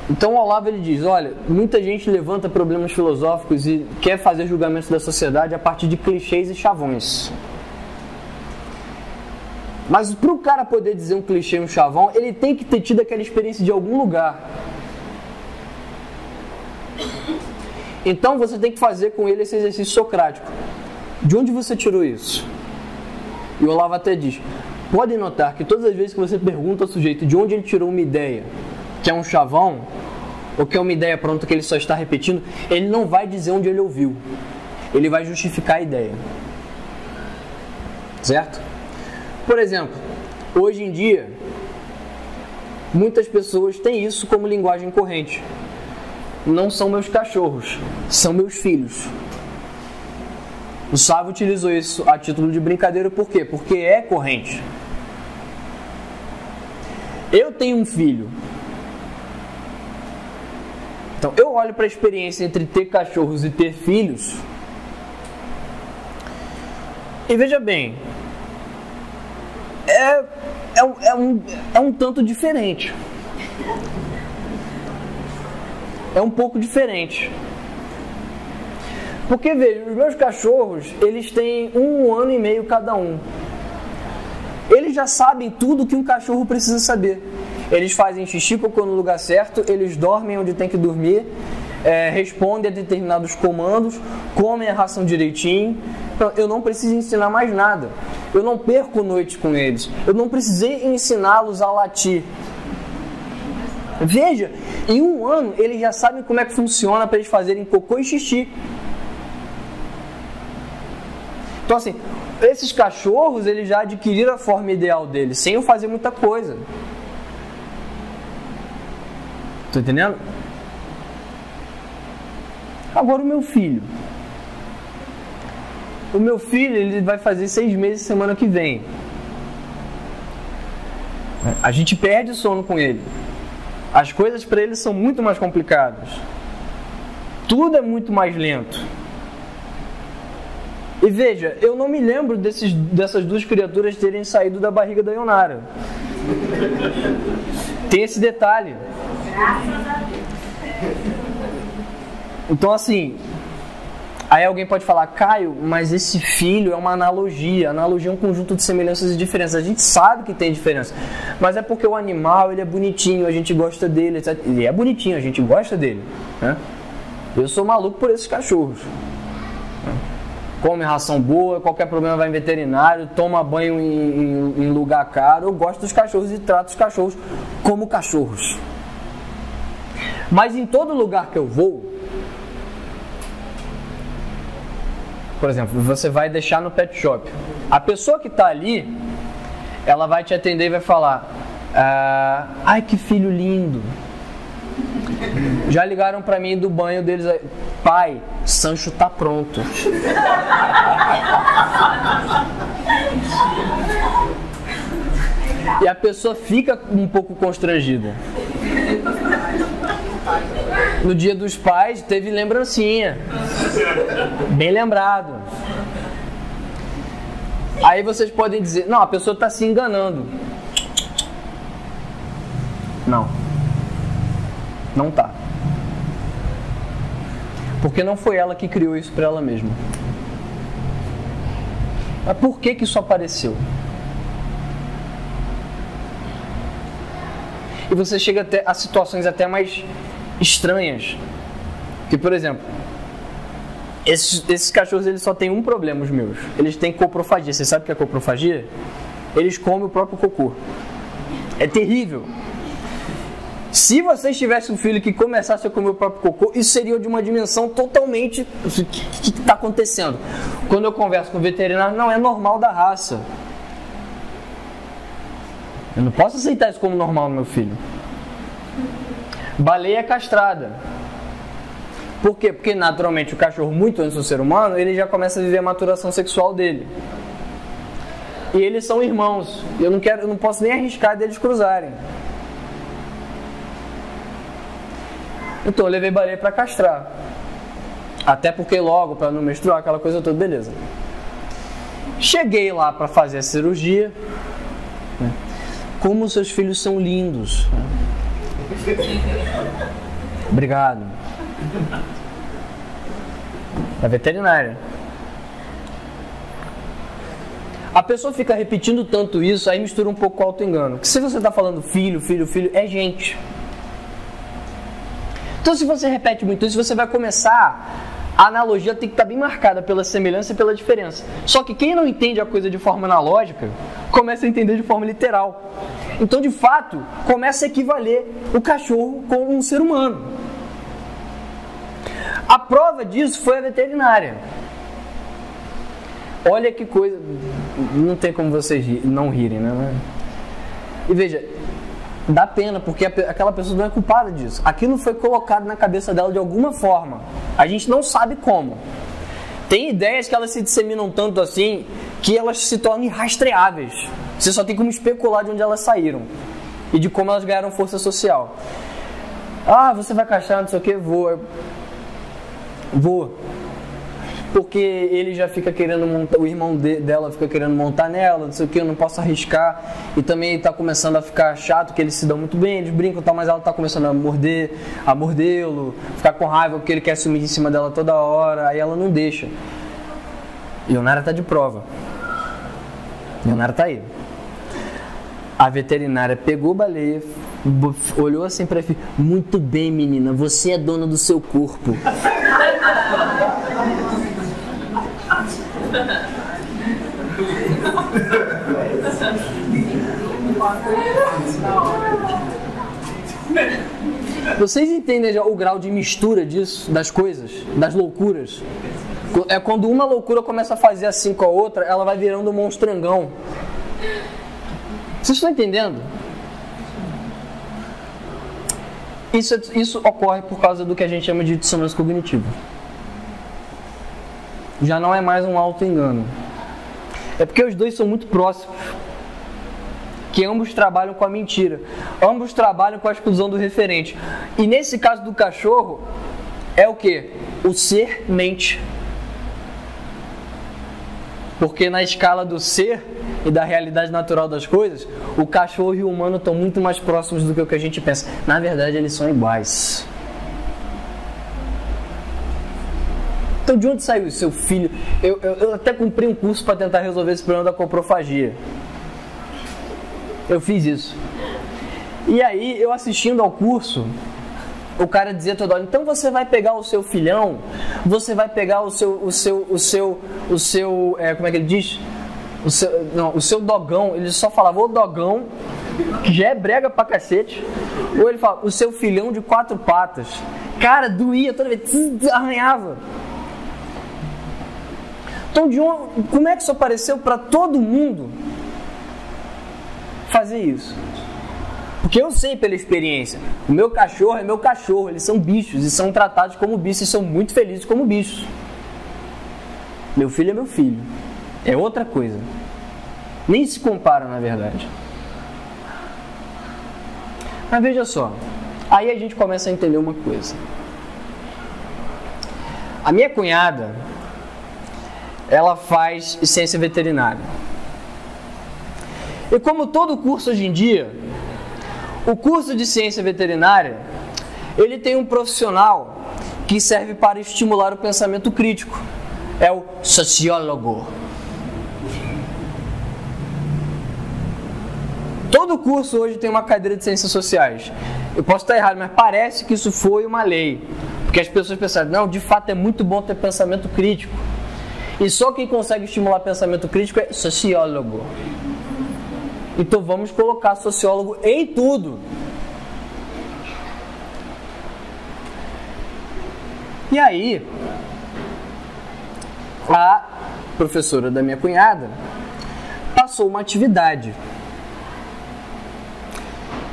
Então o Olavo ele diz, olha, muita gente levanta problemas filosóficos e quer fazer julgamentos da sociedade a partir de clichês e chavões. Mas para o cara poder dizer um clichê e um chavão, ele tem que ter tido aquela experiência de algum lugar. Então você tem que fazer com ele esse exercício socrático. De onde você tirou isso? E o Olavo até diz, podem notar que todas as vezes que você pergunta ao sujeito de onde ele tirou uma ideia, que é um chavão, ou que é uma ideia pronta que ele só está repetindo, ele não vai dizer onde ele ouviu. Ele vai justificar a ideia. Certo? Por exemplo, hoje em dia, muitas pessoas têm isso como linguagem corrente. Não são meus cachorros, são meus filhos. O Sávio utilizou isso a título de brincadeira, por quê? Porque é corrente. Eu tenho um filho. Então, eu olho para a experiência entre ter cachorros e ter filhos. E veja bem, é um tanto diferente. É um pouco diferente. Porque, veja, os meus cachorros, eles têm 1 ano e meio cada um. Eles já sabem tudo que um cachorro precisa saber. Eles fazem xixi, cocô no lugar certo, eles dormem onde tem que dormir, respondem a determinados comandos, comem a ração direitinho. Então, eu não preciso ensinar mais nada. Eu não perco noite com eles. Eu não precisei ensiná-los a latir. Veja, em 1 ano, eles já sabem como é que funciona para eles fazerem cocô e xixi. Então assim, esses cachorros, eles já adquiriram a forma ideal deles, sem eu fazer muita coisa. Tá entendendo? Agora o meu filho. O meu filho, ele vai fazer 6 meses semana que vem. A gente perde sono com ele. As coisas para ele são muito mais complicadas. Tudo é muito mais lento. E veja, eu não me lembro dessas duas criaturas terem saído da barriga da Ionara. Tem esse detalhe. Então assim, aí alguém pode falar, Caio, mas esse filho é uma analogia. Analogia é um conjunto de semelhanças e diferenças. A gente sabe que tem diferença, mas é porque o animal, ele é bonitinho, a gente gosta dele, etc. Ele é bonitinho, a gente gosta dele, né? Eu sou maluco por esses cachorros. Come ração boa, qualquer problema vai em veterinário, toma banho em lugar caro. Eu gosto dos cachorros e trato os cachorros como cachorros. Mas em todo lugar que eu vou, por exemplo, você vai deixar no pet shop. A pessoa que está ali, ela vai te atender e vai falar, ai que filho lindo. Já ligaram pra mim do banho deles aí, pai, Sancho tá pronto. E a pessoa fica um pouco constrangida. No Dia dos Pais teve lembrancinha. Bem lembrado. Aí vocês podem dizer, não, a pessoa está se enganando. Não. Não tá. Porque não foi ela que criou isso para ela mesma. Mas por que isso apareceu? E você chega até a situações até mais estranhas. Que, por exemplo, esses cachorros eles só têm um problema, os meus. Eles têm coprofagia. Você sabe o que é coprofagia? Eles comem o próprio cocô. É terrível. Se vocês tivessem um filho que começasse a comer o próprio cocô, isso seria de uma dimensão totalmente... O que está acontecendo? Quando eu converso com o veterinário, não, é normal da raça. Eu não posso aceitar isso como normal no meu filho. Baleia castrada. Por quê? Porque naturalmente o cachorro, muito antes do ser humano, ele já começa a viver a maturação sexual dele. E eles são irmãos. Eu não posso nem arriscar deles cruzarem. Então eu levei baleia para castrar. Até porque logo, para não menstruar, aquela coisa toda, beleza. Cheguei lá para fazer a cirurgia. Como seus filhos são lindos. Obrigado. A veterinária. A pessoa fica repetindo tanto isso, aí mistura um pouco com o auto-engano. Que se você está falando filho, é gente. Então se você repete muito isso, você vai começar... A analogia tem que estar bem marcada pela semelhança e pela diferença. Só que quem não entende a coisa de forma analógica, começa a entender de forma literal. Então, de fato, começa a equivaler o cachorro com um ser humano. A prova disso foi a veterinária. Olha que coisa... Não tem como vocês não rirem, né? E veja... Dá pena, porque aquela pessoa não é culpada disso. Aquilo foi colocado na cabeça dela de alguma forma. A gente não sabe como. Tem ideias que elas se disseminam tanto assim, que elas se tornam irrastreáveis. Você só tem como especular de onde elas saíram. E de como elas ganharam força social. Ah, você vai castrar, não sei o que, vou. Porque ele já fica querendo montar, o irmão dela fica querendo montar nela, não sei o que, eu não posso arriscar. E também está começando a ficar chato, que eles se dão muito bem, eles brincam e tal, mas ela está começando a mordê-lo, ficar com raiva porque ele quer sumir em cima dela toda hora, aí ela não deixa. E o Nara está de prova. E o Nara está aí. A veterinária pegou a baleia, olhou assim para ele, muito bem menina, você é dona do seu corpo. Vocês entendem já o grau de mistura disso, das coisas, das loucuras? É quando uma loucura começa a fazer assim com a outra, ela vai virando um monstrangão. Vocês estão entendendo? Isso ocorre por causa do que a gente chama de dissonância cognitiva. Já não é mais um auto-engano. É porque os dois são muito próximos. Que ambos trabalham com a mentira. Ambos trabalham com a exclusão do referente. E nesse caso do cachorro, é o quê? O ser mente. Porque na escala do ser e da realidade natural das coisas, o cachorro e o humano estão muito mais próximos do que o que a gente pensa. Na verdade, eles são iguais. Então, de onde saiu seu filho? Eu até cumpri um curso para tentar resolver esse problema da coprofagia. Eu fiz isso. E aí, eu assistindo ao curso, o cara dizia toda hora, então você vai pegar o seu filhão, você vai pegar o seu como é que ele diz? O seu dogão. Ele só falava o dogão, que já é brega pra cacete. Ou ele fala, o seu filhão de 4 patas. Cara, doía toda vez, arranhava. Então, como é que isso apareceu para todo mundo fazer isso? Porque eu sei pela experiência, o meu cachorro é meu cachorro, eles são bichos e são tratados como bichos e são muito felizes como bichos. Meu filho é meu filho, é outra coisa. Nem se compara, na verdade. Mas veja só, aí a gente começa a entender uma coisa. A minha cunhada, ela faz ciência veterinária. E como todo curso hoje em dia, o curso de ciência veterinária, ele tem um profissional que serve para estimular o pensamento crítico. É o sociólogo. Todo curso hoje tem uma cadeira de ciências sociais. Eu posso estar errado, mas parece que isso foi uma lei. Porque as pessoas pensaram, não, de fato é muito bom ter pensamento crítico. E só quem consegue estimular pensamento crítico é sociólogo. Então vamos colocar sociólogo em tudo. E aí, a professora da minha cunhada passou uma atividade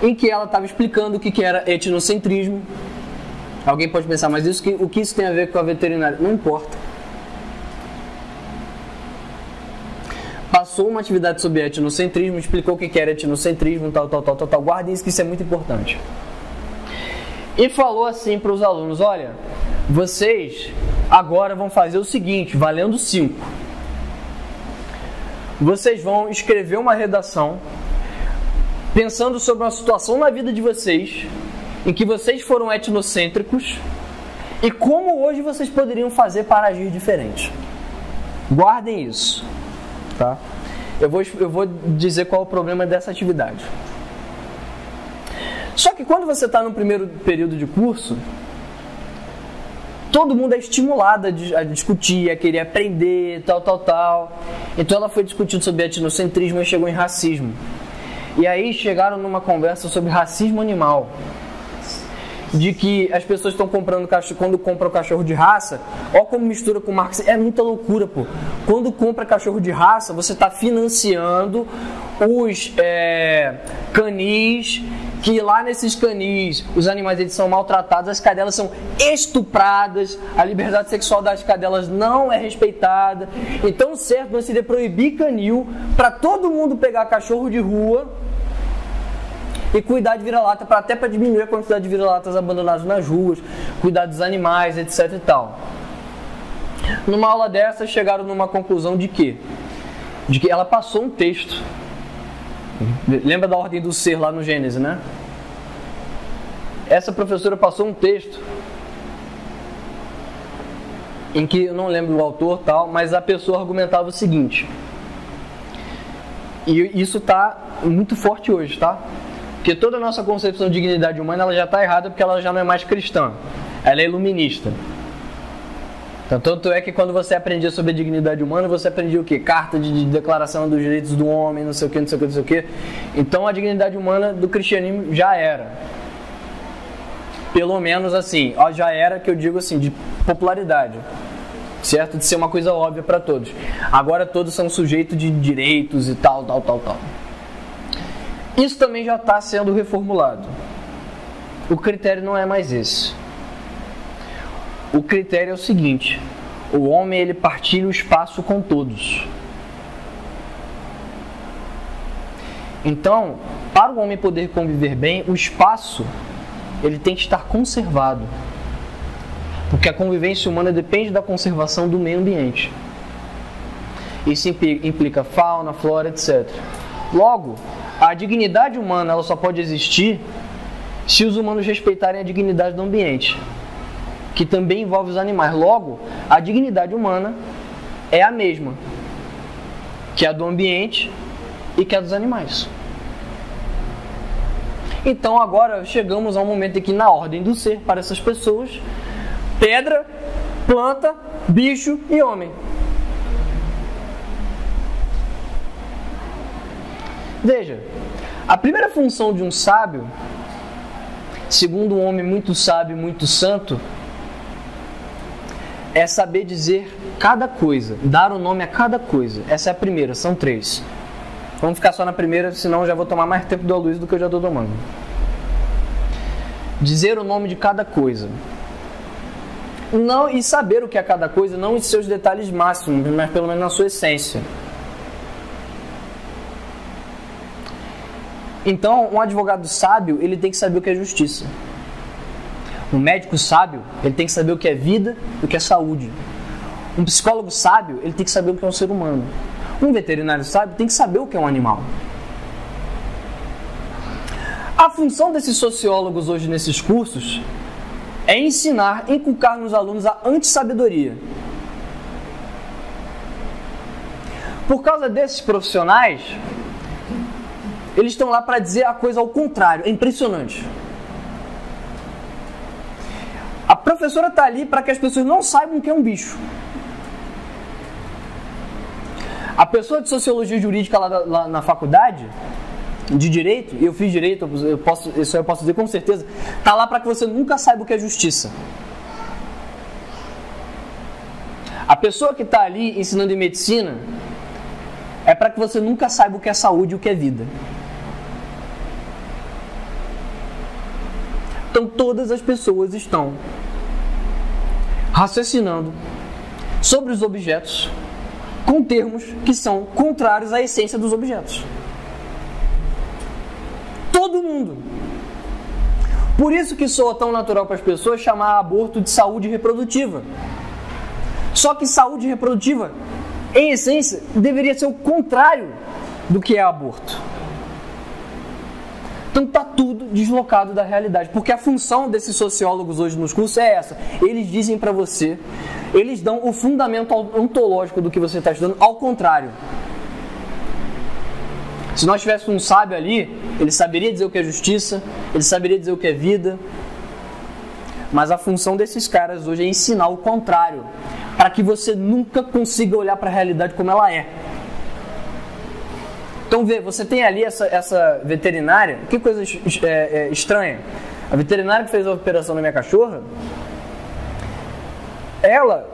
em que ela estava explicando o que era etnocentrismo. Alguém pode pensar, mas o que isso tem a ver com a veterinária? Não importa. Passou uma atividade sobre etnocentrismo, explicou o que era etnocentrismo, tal. Guardem isso, que isso é muito importante. E falou assim para os alunos, olha, vocês agora vão fazer o seguinte, valendo 5. Vocês vão escrever uma redação pensando sobre uma situação na vida de vocês, em que vocês foram etnocêntricos, e como hoje vocês poderiam fazer para agir diferente. Guardem isso. Tá? Eu vou dizer qual é o problema dessa atividade. Só que quando você está no primeiro período de curso, todo mundo é estimulado a discutir, a querer aprender, tal. Então ela foi discutindo sobre etnocentrismo e chegou em racismo. E aí chegaram numa conversa sobre racismo animal. De que as pessoas estão comprando cachorro, quando compram cachorro de raça, ó como mistura com marketing, é muita loucura, pô. Quando compra cachorro de raça, você está financiando os canis, que lá nesses canis, os animais eles são maltratados, as cadelas são estupradas, a liberdade sexual das cadelas não é respeitada. Então o certo seria proibir canil para todo mundo pegar cachorro de rua e cuidar de vira-lata, até para diminuir a quantidade de vira-latas abandonados nas ruas, cuidar dos animais, etc e tal. Numa aula dessa, chegaram numa conclusão de quê? De que ela passou um texto. Lembra da ordem do ser lá no Gênesis, né? Essa professora passou um texto em que, eu não lembro o autor, tal, mas a pessoa argumentava o seguinte. E isso está muito forte hoje, tá? Porque toda a nossa concepção de dignidade humana ela já está errada porque ela já não é mais cristã. Ela é iluminista. Então, tanto é que quando você aprendia sobre a dignidade humana, você aprendia o quê? Carta de declaração dos direitos do homem, não sei o quê. Então a dignidade humana do cristianismo já era. Pelo menos assim, já era, que eu digo assim, de popularidade. Certo? De ser uma coisa óbvia para todos. Agora todos são sujeitos de direitos e tal. Isso também já está sendo reformulado. O critério não é mais esse. O critério é o seguinte: o homem ele partilha o espaço com todos. Então, para o homem poder conviver bem, o espaço ele tem que estar conservado. Porque a convivência humana depende da conservação do meio ambiente. Isso implica fauna, flora, etc. Logo, a dignidade humana ela só pode existir se os humanos respeitarem a dignidade do ambiente, que também envolve os animais. Logo, a dignidade humana é a mesma que a do ambiente e que a dos animais. Então agora chegamos a um momento em que, na ordem do ser, para essas pessoas, pedra, planta, bicho e homem. Veja, a primeira função de um sábio, segundo um homem muito sábio e muito santo, é saber dizer cada coisa, dar o nome a cada coisa. Essa é a primeira, são 3. Vamos ficar só na primeira, senão eu já vou tomar mais tempo do Luiz do que eu já estou tomando. Dizer o nome de cada coisa. Não, e saber o que é cada coisa, não em seus detalhes máximos, mas pelo menos na sua essência. Então, um advogado sábio, ele tem que saber o que é justiça. Um médico sábio, ele tem que saber o que é vida e o que é saúde. Um psicólogo sábio, ele tem que saber o que é um ser humano. Um veterinário sábio tem que saber o que é um animal. A função desses sociólogos hoje nesses cursos é ensinar, inculcar nos alunos a antissabedoria. Por causa desses profissionais, eles estão lá para dizer a coisa ao contrário. É impressionante. A professora está ali para que as pessoas não saibam que é um bicho. A pessoa de sociologia jurídica lá na faculdade, de direito, e eu fiz direito, isso eu posso dizer com certeza, está lá para que você nunca saiba o que é justiça. A pessoa que está ali ensinando em medicina é para que você nunca saiba o que é saúde e o que é vida. Então todas as pessoas estão raciocinando sobre os objetos com termos que são contrários à essência dos objetos. Todo mundo. Por isso que soa tão natural para as pessoas chamar aborto de saúde reprodutiva. Só que saúde reprodutiva, em essência, deveria ser o contrário do que é aborto. Então está tudo deslocado da realidade, porque a função desses sociólogos hoje nos cursos é essa. Eles dizem para você, eles dão o fundamento ontológico do que você está estudando, ao contrário. Se nós tivéssemos um sábio ali, ele saberia dizer o que é justiça, ele saberia dizer o que é vida, mas a função desses caras hoje é ensinar o contrário, para que você nunca consiga olhar para a realidade como ela é. Então vê, você tem ali essa veterinária, que coisa estranha. A veterinária que fez a operação na minha cachorra, ela,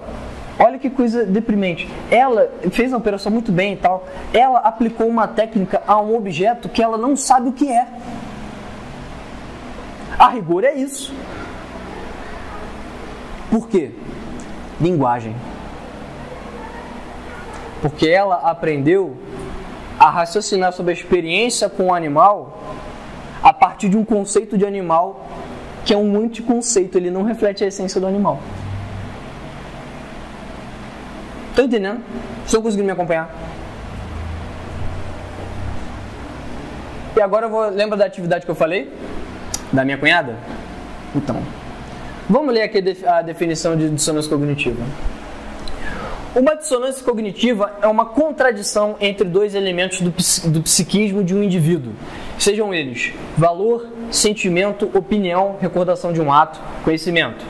olha que coisa deprimente, ela fez a operação muito bem e tal, ela aplicou uma técnica a um objeto que ela não sabe o que é. A rigor é isso. Por quê? Linguagem. Porque ela aprendeu a raciocinar sobre a experiência com o animal a partir de um conceito de animal que é um anticonceito, ele não reflete a essência do animal. Estão entendendo? Estão conseguindo me acompanhar? E agora lembra da atividade que eu falei? Da minha cunhada? Então, vamos ler aqui a definição de dissonância cognitiva. Uma dissonância cognitiva é uma contradição entre dois elementos do psiquismo de um indivíduo, sejam eles valor, sentimento, opinião, recordação de um ato, conhecimento.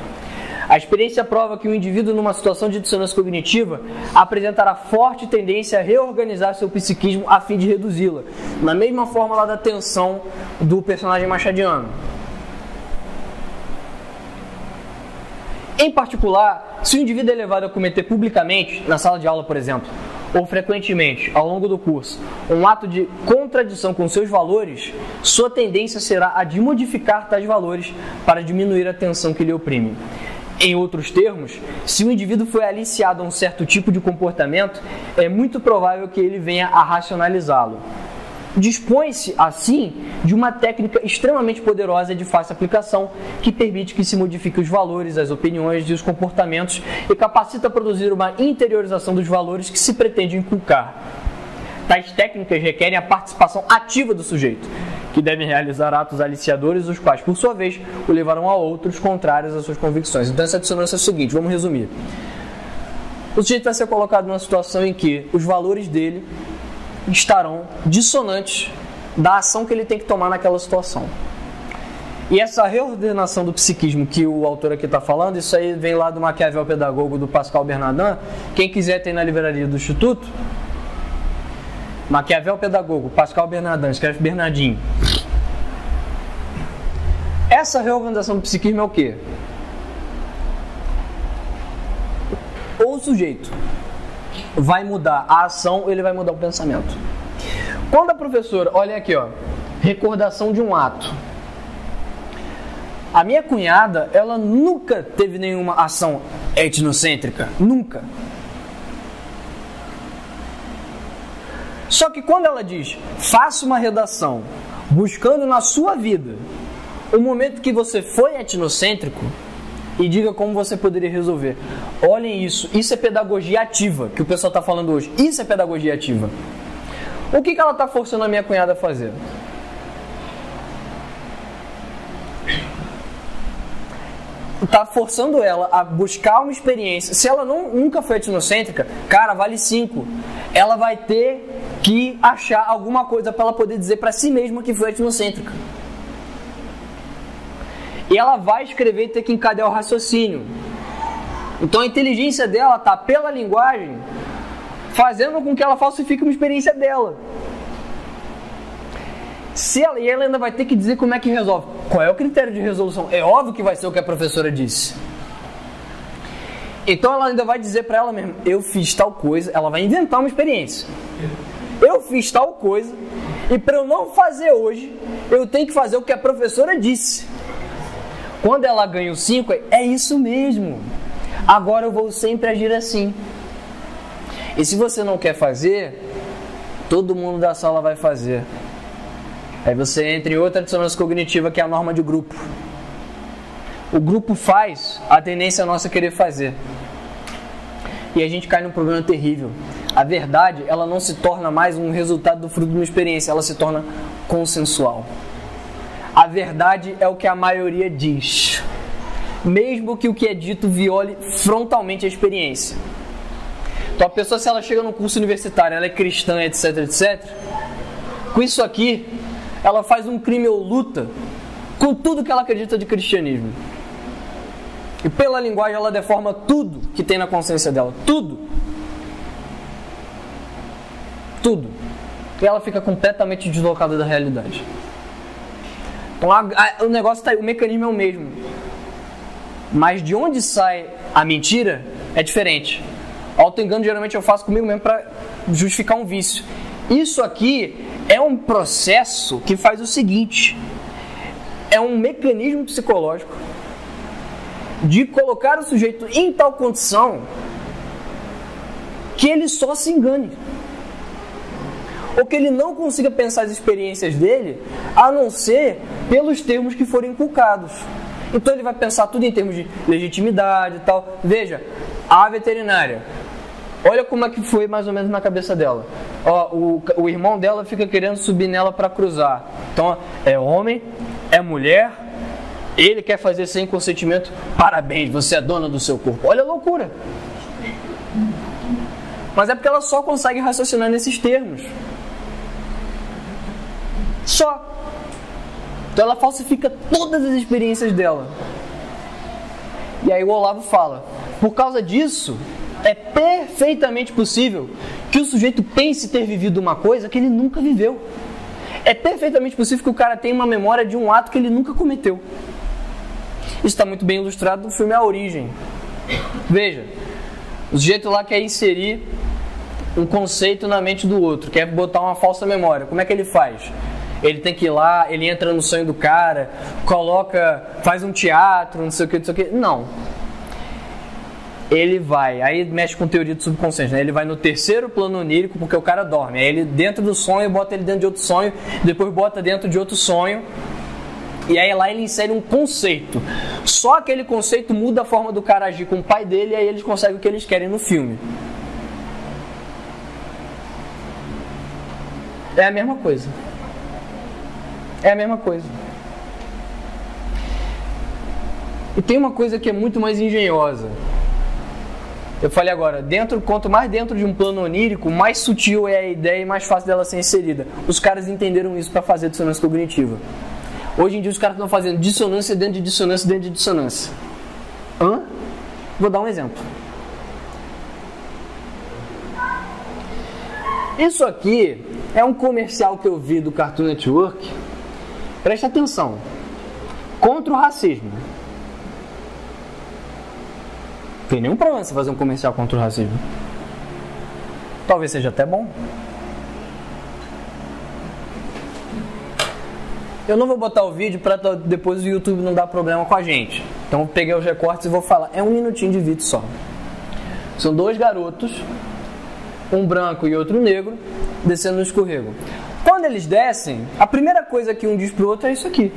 A experiência prova que o indivíduo numa situação de dissonância cognitiva apresentará forte tendência a reorganizar seu psiquismo a fim de reduzi-la, na mesma forma lá da tensão do personagem machadiano. Em particular, se o indivíduo é levado a cometer publicamente, na sala de aula, por exemplo, ou frequentemente, ao longo do curso, um ato de contradição com seus valores, sua tendência será a de modificar tais valores para diminuir a tensão que lhe oprime. Em outros termos, se o indivíduo foi aliciado a um certo tipo de comportamento, é muito provável que ele venha a racionalizá-lo. Dispõe-se, assim, de uma técnica extremamente poderosa e de fácil aplicação que permite que se modifique os valores, as opiniões e os comportamentos e capacita a produzir uma interiorização dos valores que se pretende inculcar. Tais técnicas requerem a participação ativa do sujeito, que deve realizar atos aliciadores, os quais, por sua vez, o levarão a outros contrários às suas convicções. Então essa dissonância é o seguinte, vamos resumir. O sujeito vai ser colocado numa situação em que os valores dele estarão dissonantes da ação que ele tem que tomar naquela situação. E essa reordenação do psiquismo que o autor aqui está falando, isso aí vem lá do Maquiavel Pedagogo do Pascal Bernardin. Quem quiser tem na livraria do Instituto. Maquiavel Pedagogo, Pascal Bernardin, escreve Bernardinho. Essa reorganização do psiquismo é o quê? Ou o sujeito vai mudar a ação ou ele vai mudar o pensamento. Quando a professora, olha aqui, ó, recordação de um ato. A minha cunhada, ela nunca teve nenhuma ação etnocêntrica, nunca. Só que quando ela diz, faça uma redação buscando na sua vida o momento que você foi etnocêntrico, e diga como você poderia resolver. Olhem isso. Isso é pedagogia ativa, que o pessoal está falando hoje. Isso é pedagogia ativa. O que ela está forçando a minha cunhada a fazer? tá forçando ela a buscar uma experiência. Se ela nunca foi etnocêntrica, cara, vale 5. Ela vai ter que achar alguma coisa para ela poder dizer para si mesma que foi etnocêntrica. E ela vai escrever e ter que encadear o raciocínio. Então a inteligência dela está pela linguagem, fazendo com que ela falsifique uma experiência dela. E ela ainda vai ter que dizer como é que resolve. Qual é o critério de resolução? É óbvio que vai ser o que a professora disse. Então ela ainda vai dizer para ela mesma, eu fiz tal coisa, ela vai inventar uma experiência. Eu fiz tal coisa, e para eu não fazer hoje, eu tenho que fazer o que a professora disse. Quando ela ganha o 5, é isso mesmo. Agora eu vou sempre agir assim. E se você não quer fazer, todo mundo da sala vai fazer. Aí você entra em outra dissonância cognitiva, que é a norma de grupo. O grupo faz, a tendência nossa é querer fazer. E a gente cai num problema terrível. A verdade, ela não se torna mais um resultado do fruto de uma experiência, ela se torna consensual. A verdade é o que a maioria diz, mesmo que o que é dito viole frontalmente a experiência. Então a pessoa, se ela chega num curso universitário, ela é cristã, etc, etc, com isso aqui, ela faz um crime ou luta com tudo que ela acredita de cristianismo. E pela linguagem ela deforma tudo que tem na consciência dela. Tudo. Tudo. E ela fica completamente deslocada da realidade. Então o negócio tá aí, o mecanismo é o mesmo. Mas de onde sai a mentira é diferente. Auto-engano geralmente eu faço comigo mesmo para justificar um vício. Isso aqui é um processo que faz o seguinte. É um mecanismo psicológico de colocar o sujeito em tal condição que ele só se engane. Ou que ele não consiga pensar as experiências dele, a não ser pelos termos que forem inculcados. Então ele vai pensar tudo em termos de legitimidade e tal. Veja, a veterinária, olha como é que foi mais ou menos na cabeça dela. Ó, o irmão dela fica querendo subir nela para cruzar. Então é homem, é mulher, ele quer fazer sem consentimento. Parabéns, você é dona do seu corpo. Olha a loucura. Mas é porque ela só consegue raciocinar nesses termos. Só. Então ela falsifica todas as experiências dela. E aí o Olavo fala, por causa disso, é perfeitamente possível que o sujeito pense ter vivido uma coisa que ele nunca viveu. É perfeitamente possível que o cara tenha uma memória de um ato que ele nunca cometeu. Isso está muito bem ilustrado no filme A Origem. Veja, o sujeito lá quer inserir um conceito na mente do outro, quer botar uma falsa memória. Como é que ele faz? Ele tem que ir lá, ele entra no sonho do cara, faz um teatro, não sei o que, não sei o que. Não. Ele vai, aí mexe com teoria do subconsciente, né? Ele vai no terceiro plano onírico, porque o cara dorme. Aí ele dentro do sonho, bota ele dentro de outro sonho, depois bota dentro de outro sonho. E aí lá ele insere um conceito. Só aquele conceito muda a forma do cara agir com o pai dele, e aí eles conseguem o que eles querem no filme. É a mesma coisa. É a mesma coisa. E tem uma coisa que é muito mais engenhosa. Eu falei agora, quanto mais dentro de um plano onírico, mais sutil é a ideia e mais fácil dela ser inserida. Os caras entenderam isso para fazer dissonância cognitiva. Hoje em dia os caras estão fazendo dissonância dentro de dissonância dentro de dissonância. Hã? Vou dar um exemplo. Isso aqui é um comercial que eu vi do Cartoon Network. Preste atenção. Contra o racismo. Não tem nenhum problema você fazer um comercial contra o racismo. Talvez seja até bom. Eu não vou botar o vídeo para depois o YouTube não dar problema com a gente. Então eu peguei os recortes e vou falar. É 1 minutinho de vídeo só. São 2 garotos, um branco e outro negro, descendo no escorrego. Quando eles descem, a primeira coisa que um diz pro outro é isso aqui.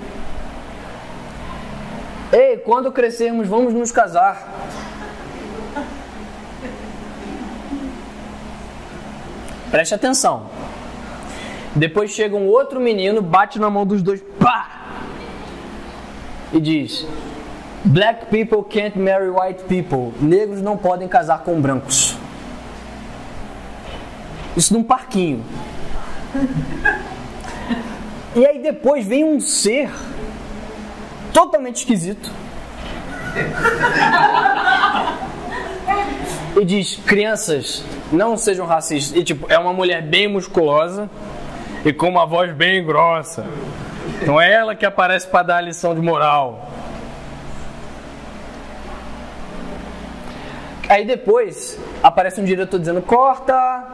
Ei, quando crescermos, vamos nos casar. Preste atenção. Depois chega um outro menino, bate na mão dos dois, pá! E diz: Black people can't marry white people. Negros não podem casar com brancos. Isso num parquinho. E aí depois vem um ser totalmente esquisito e diz: crianças, não sejam racistas. E tipo, é uma mulher bem musculosa e com uma voz bem grossa. Então é ela que aparece para dar a lição de moral. Aí depois aparece um diretor dizendo: corta.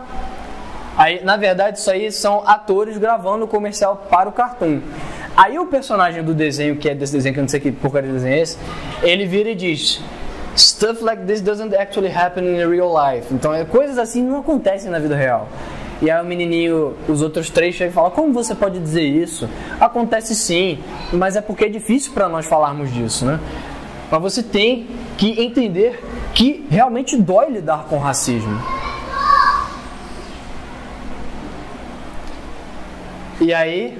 Aí, na verdade, isso aí são atores gravando o comercial para o cartoon. Aí o personagem do desenho, que é desse desenho, que eu não sei que porcaria de desenho é esse, ele vira e diz: stuff like this doesn't actually happen in real life. Então, coisas assim não acontecem na vida real. E aí o menininho, os outros três chegam e falam: como você pode dizer isso? Acontece sim, mas é porque é difícil para nós falarmos disso, né? Mas você tem que entender que realmente dói lidar com racismo. E aí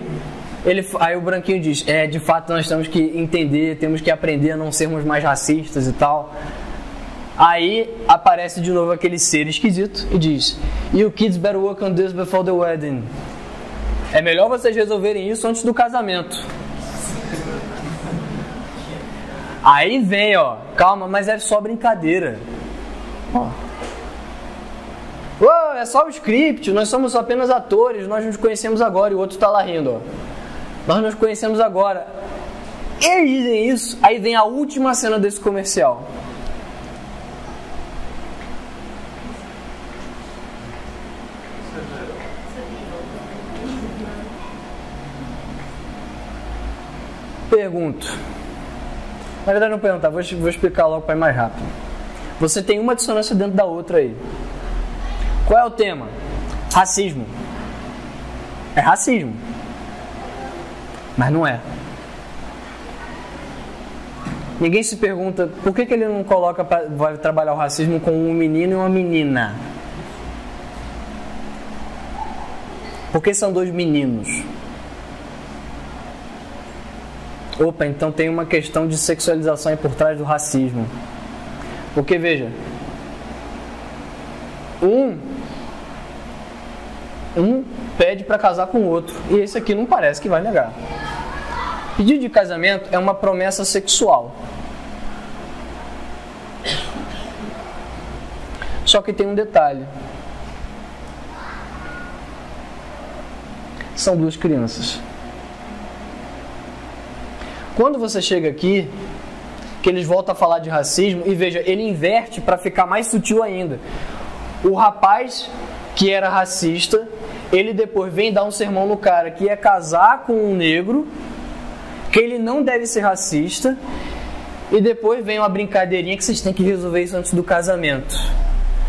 o branquinho diz: de fato nós temos que entender, temos que aprender a não sermos mais racistas e tal. Aí aparece de novo aquele ser esquisito e diz: you kids better work on this before the wedding. É melhor vocês resolverem isso antes do casamento. Aí vem, calma, mas é só brincadeira. É só o script, nós somos apenas atores, nós nos conhecemos agora. E o outro tá lá rindo, nós nos conhecemos agora. Eles dizem isso, aí vem a última cena desse comercial. Pergunto. Na verdade não perguntar, vou explicar logo para ir mais rápido. Você tem uma dissonância dentro da outra aí. Qual é o tema? Racismo. É racismo. Mas não é. Ninguém se pergunta por que ele não coloca vai trabalhar o racismo com um menino e uma menina. Porque são dois meninos. Opa, então tem uma questão de sexualização aí por trás do racismo. Porque veja, um pede para casar com o outro, e esse aqui não parece que vai negar. Pedido de casamento é uma promessa sexual. Só que tem um detalhe. São duas crianças. Quando você chega aqui, que eles voltam a falar de racismo, e veja, ele inverte para ficar mais sutil ainda. O rapaz que era racista, ele depois vem dar um sermão no cara que ia casar com um negro, que ele não deve ser racista, e depois vem uma brincadeirinha que vocês têm que resolver isso antes do casamento.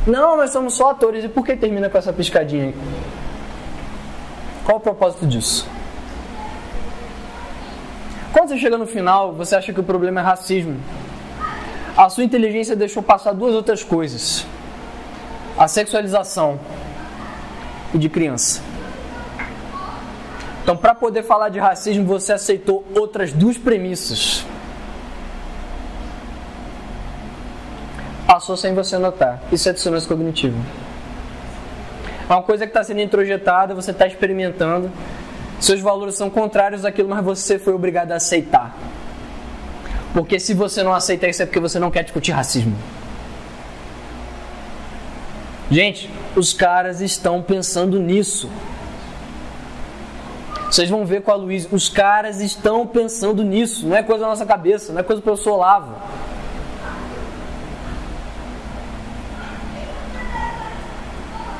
Não, nós somos só atores. E por que termina com essa piscadinha aí? Qual o propósito disso? Quando você chega no final, você acha que o problema é racismo. A sua inteligência deixou passar duas outras coisas: a sexualização e de criança. Então, para poder falar de racismo, você aceitou outras duas premissas. Passou sem você notar. Isso é dissonância cognitiva. É uma coisa que está sendo introjetada, você está experimentando. Seus valores são contrários àquilo, mas você foi obrigado a aceitar. Porque se você não aceita isso, é porque você não quer discutir racismo. Gente, os caras estão pensando nisso. Vocês vão ver com a Luísa. Os caras estão pensando nisso. Não é coisa da nossa cabeça, não é coisa do professor Olavo.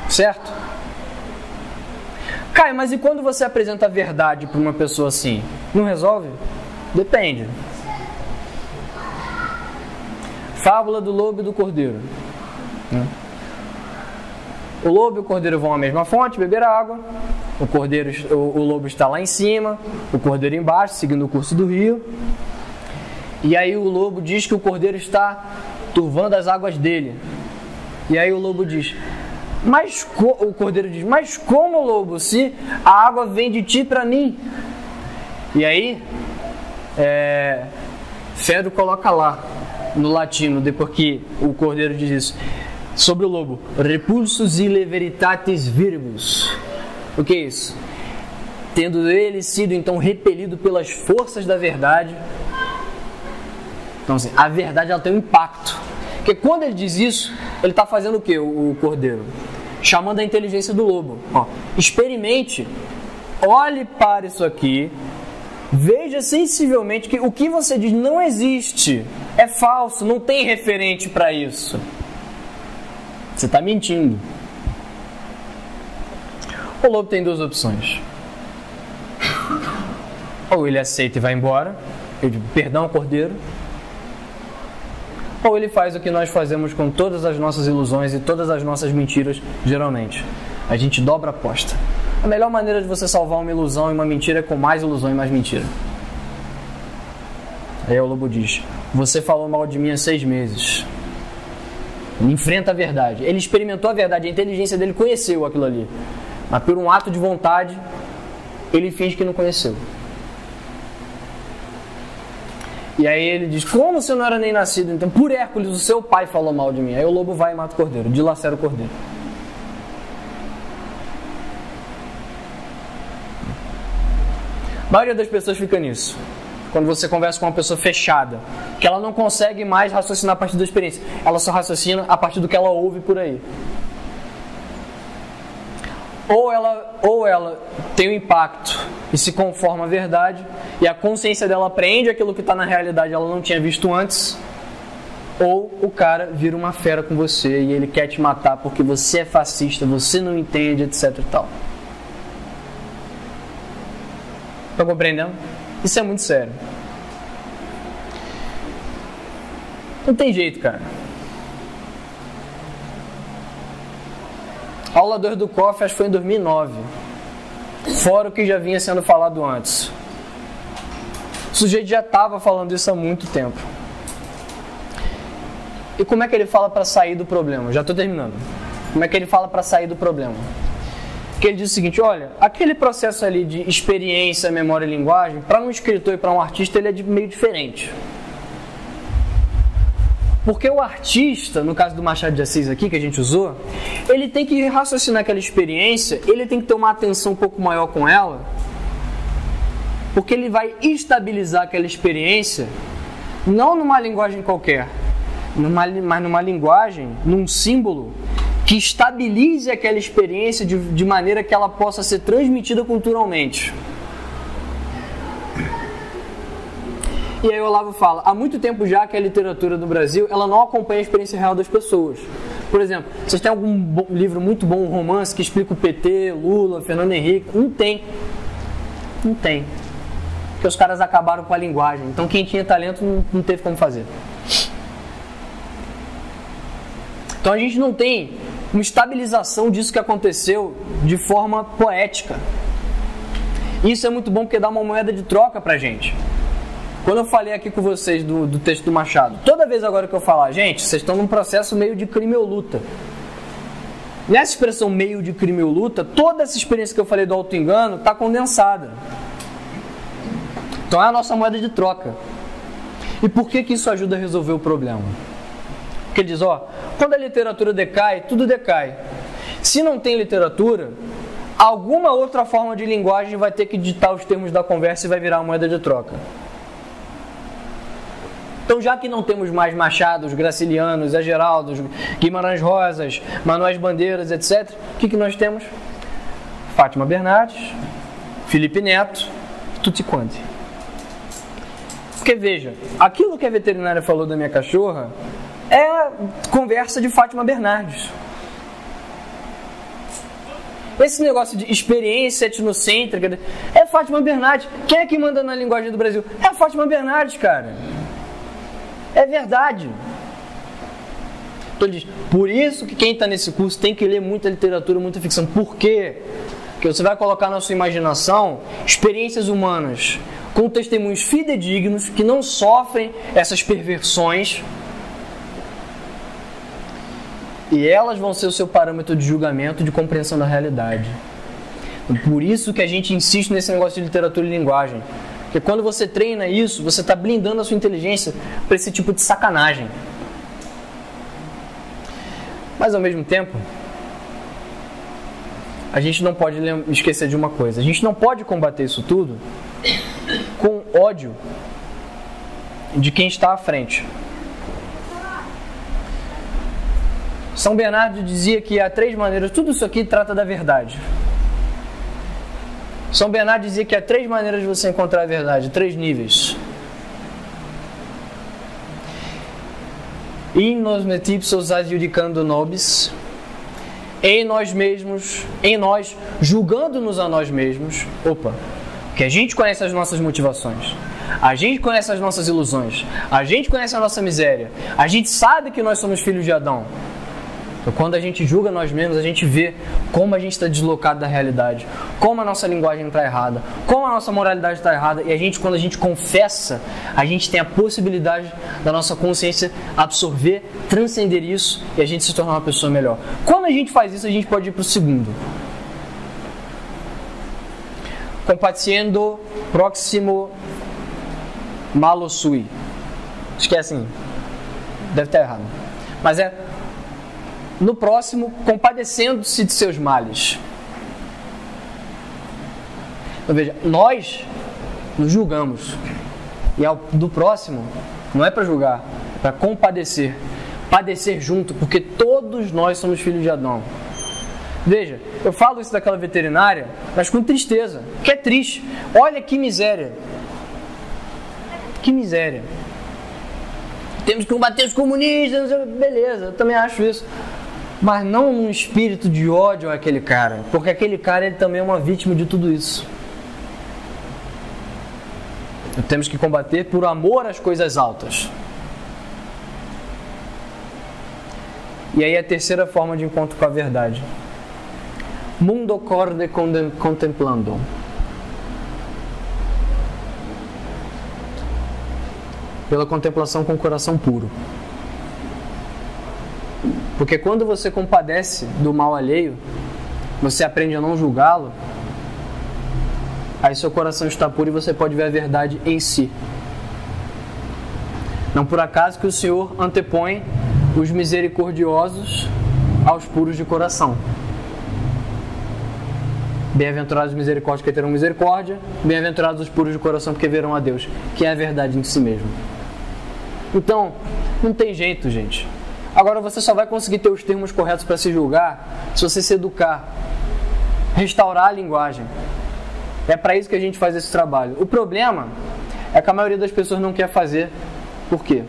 Certo? Caio, mas e quando você apresenta a verdade para uma pessoa assim? Não resolve? Depende. Fábula do lobo e do cordeiro. O lobo e o cordeiro vão à mesma fonte beber água. O lobo está lá em cima, o cordeiro embaixo, seguindo o curso do rio. E aí o lobo diz que o cordeiro está turvando as águas dele. E aí o lobo diz: o cordeiro diz: mas como, lobo, se a água vem de ti para mim? E aí Fedro coloca lá, no latino, depois que o Cordeiro diz isso, sobre o lobo, repulsus ille veritatis virbus. O que é isso? Tendo ele sido então repelido pelas forças da verdade. Então assim, a verdade ela tem um impacto. Porque quando ele diz isso, ele está fazendo o que, o Cordeiro? Chamando a inteligência do lobo. Ó, experimente, olhe para isso aqui, veja sensivelmente que o que você diz não existe, é falso, não tem referente para isso. Você está mentindo. O lobo tem duas opções. Ou ele aceita e vai embora, ele diz, perdão, Cordeiro. Ou ele faz o que nós fazemos com todas as nossas ilusões e todas as nossas mentiras, geralmente. A gente dobra a aposta. A melhor maneira de você salvar uma ilusão e uma mentira é com mais ilusão e mais mentira. Aí o lobo diz, você falou mal de mim há 6 meses. Ele enfrenta a verdade. Ele experimentou a verdade, a inteligência dele conheceu aquilo ali. Mas por um ato de vontade, ele finge que não conheceu. E aí ele diz, como você não era nem nascido? Então, por Hércules, o seu pai falou mal de mim. Aí o lobo vai e mata o cordeiro, dilacera o cordeiro. A maioria das pessoas fica nisso. Quando você conversa com uma pessoa fechada, que ela não consegue mais raciocinar a partir da experiência. Ela só raciocina a partir do que ela ouve por aí. Ou ela tem um impacto e se conforma à verdade, e a consciência dela aprende aquilo que está na realidade ela não tinha visto antes, ou o cara vira uma fera com você e ele quer te matar porque você é fascista, você não entende, etc e tal. Estão compreendendo? Isso é muito sério. Não tem jeito, cara. Aula 2 do COF, acho que foi em 2009. Fora o que já vinha sendo falado antes. O sujeito já estava falando isso há muito tempo. E como é que ele fala para sair do problema? Já estou terminando. Como é que ele fala para sair do problema? Que ele diz o seguinte, olha, aquele processo ali de experiência, memória e linguagem, para um escritor e para um artista, ele é meio diferente. Porque o artista, no caso do Machado de Assis aqui, que a gente usou, ele tem que raciocinar aquela experiência, ele tem que ter uma atenção um pouco maior com ela, porque ele vai estabilizar aquela experiência, não numa linguagem qualquer, mas numa linguagem, num símbolo, que estabilize aquela experiência de maneira que ela possa ser transmitida culturalmente. E aí o Olavo fala, há muito tempo já que a literatura do Brasil, ela não acompanha a experiência real das pessoas. Por exemplo, vocês têm algum livro muito bom, um romance que explica o PT, Lula, Fernando Henrique? Não tem. Não tem. Porque os caras acabaram com a linguagem. Então quem tinha talento não teve como fazer. Então a gente não tem uma estabilização disso que aconteceu de forma poética. Isso é muito bom porque dá uma moeda de troca pra gente. Quando eu falei aqui com vocês do texto do Machado, toda vez agora que eu falar, gente, vocês estão num processo meio de crime ou luta. Nessa expressão meio de crime ou luta, toda essa experiência que eu falei do auto-engano está condensada. Então é a nossa moeda de troca. E por que isso ajuda a resolver o problema? Porque ele diz, quando a literatura decai, tudo decai. Se não tem literatura, alguma outra forma de linguagem vai ter que ditar os termos da conversa e vai virar uma moeda de troca. Então, já que não temos mais Machados, Gracilianos, Zé Geraldos, Guimarães Rosas, Manuel Bandeiras, etc., o que nós temos? Fátima Bernardes, Felipe Neto, tutti quanti. Porque veja, aquilo que a veterinária falou da minha cachorra é conversa de Fátima Bernardes. Esse negócio de experiência etnocêntrica é Fátima Bernardes. Quem é que manda na linguagem do Brasil? É a Fátima Bernardes, cara. É verdade. Então ele diz, por isso que quem está nesse curso tem que ler muita literatura, muita ficção. Por quê? Porque você vai colocar na sua imaginação experiências humanas com testemunhos fidedignos que não sofrem essas perversões. E elas vão ser o seu parâmetro de julgamento, de compreensão da realidade. Por isso que a gente insiste nesse negócio de literatura e linguagem. Porque quando você treina isso, você está blindando a sua inteligência para esse tipo de sacanagem. Mas ao mesmo tempo, a gente não pode esquecer de uma coisa. A gente não pode combater isso tudo com ódio de quem está à frente. São Bernardo dizia que há 3 maneiras, tudo isso aqui trata da verdade. São Bernardo dizia que há 3 maneiras de você encontrar a verdade, 3 níveis. In nos metipsos adjudicando nobis, em nós mesmos, em nós, julgando-nos a nós mesmos. Opa, que a gente conhece as nossas motivações, a gente conhece as nossas ilusões, a gente conhece a nossa miséria, a gente sabe que nós somos filhos de Adão. Então, quando a gente julga nós mesmos, a gente vê como a gente está deslocado da realidade, como a nossa linguagem está errada, como a nossa moralidade está errada. E quando a gente confessa, a gente tem a possibilidade da nossa consciência absorver, transcender isso e a gente se tornar uma pessoa melhor. Quando a gente faz isso, a gente pode ir para o segundo. Compatiendo próximo malo sui. Acho que é assim. Deve estar errado. Mas é no próximo, compadecendo-se de seus males. Então veja, nós nos julgamos. E do próximo, não é para julgar, é para compadecer. Padecer junto, porque todos nós somos filhos de Adão. Veja, eu falo isso daquela veterinária, mas com tristeza, que é triste. Olha que miséria. Que miséria. Temos que combater os comunistas, beleza, eu também acho isso. Mas não num espírito de ódio àquele cara, porque aquele cara ele também é uma vítima de tudo isso. Temos que combater por amor às coisas altas. E aí a terceira forma de encontro com a verdade. Mundo corde contemplando. Pela contemplação com o coração puro. Porque quando você compadece do mal alheio, você aprende a não julgá-lo, aí seu coração está puro e você pode ver a verdade em si. Não por acaso que o Senhor antepõe os misericordiosos aos puros de coração. Bem-aventurados os misericórdios, que terão misericórdia. Bem-aventurados os puros de coração, porque verão a Deus, que é a verdade em si mesmo. Então, não tem jeito, gente. Agora você só vai conseguir ter os termos corretos para se julgar se você se educar, restaurar a linguagem. É para isso que a gente faz esse trabalho. O problema é que a maioria das pessoas não quer fazer. Por quê?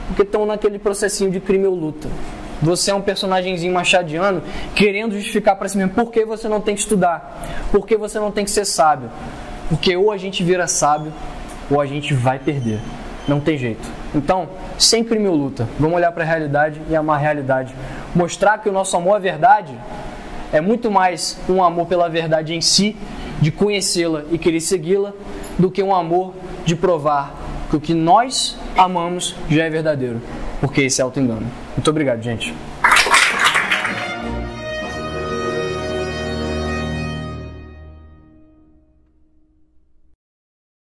Porque estão naquele processinho de crime ou luta. Você é um personagemzinho machadiano querendo justificar para si mesmo por que você não tem que estudar, por que você não tem que ser sábio. Porque ou a gente vira sábio ou a gente vai perder. Não tem jeito. Então, sem crime ou luta, vamos olhar para a realidade e amar a realidade. Mostrar que o nosso amor à verdade é muito mais um amor pela verdade em si, de conhecê-la e querer segui-la, do que um amor de provar que o que nós amamos já é verdadeiro. Porque esse é auto-engano. Muito obrigado, gente.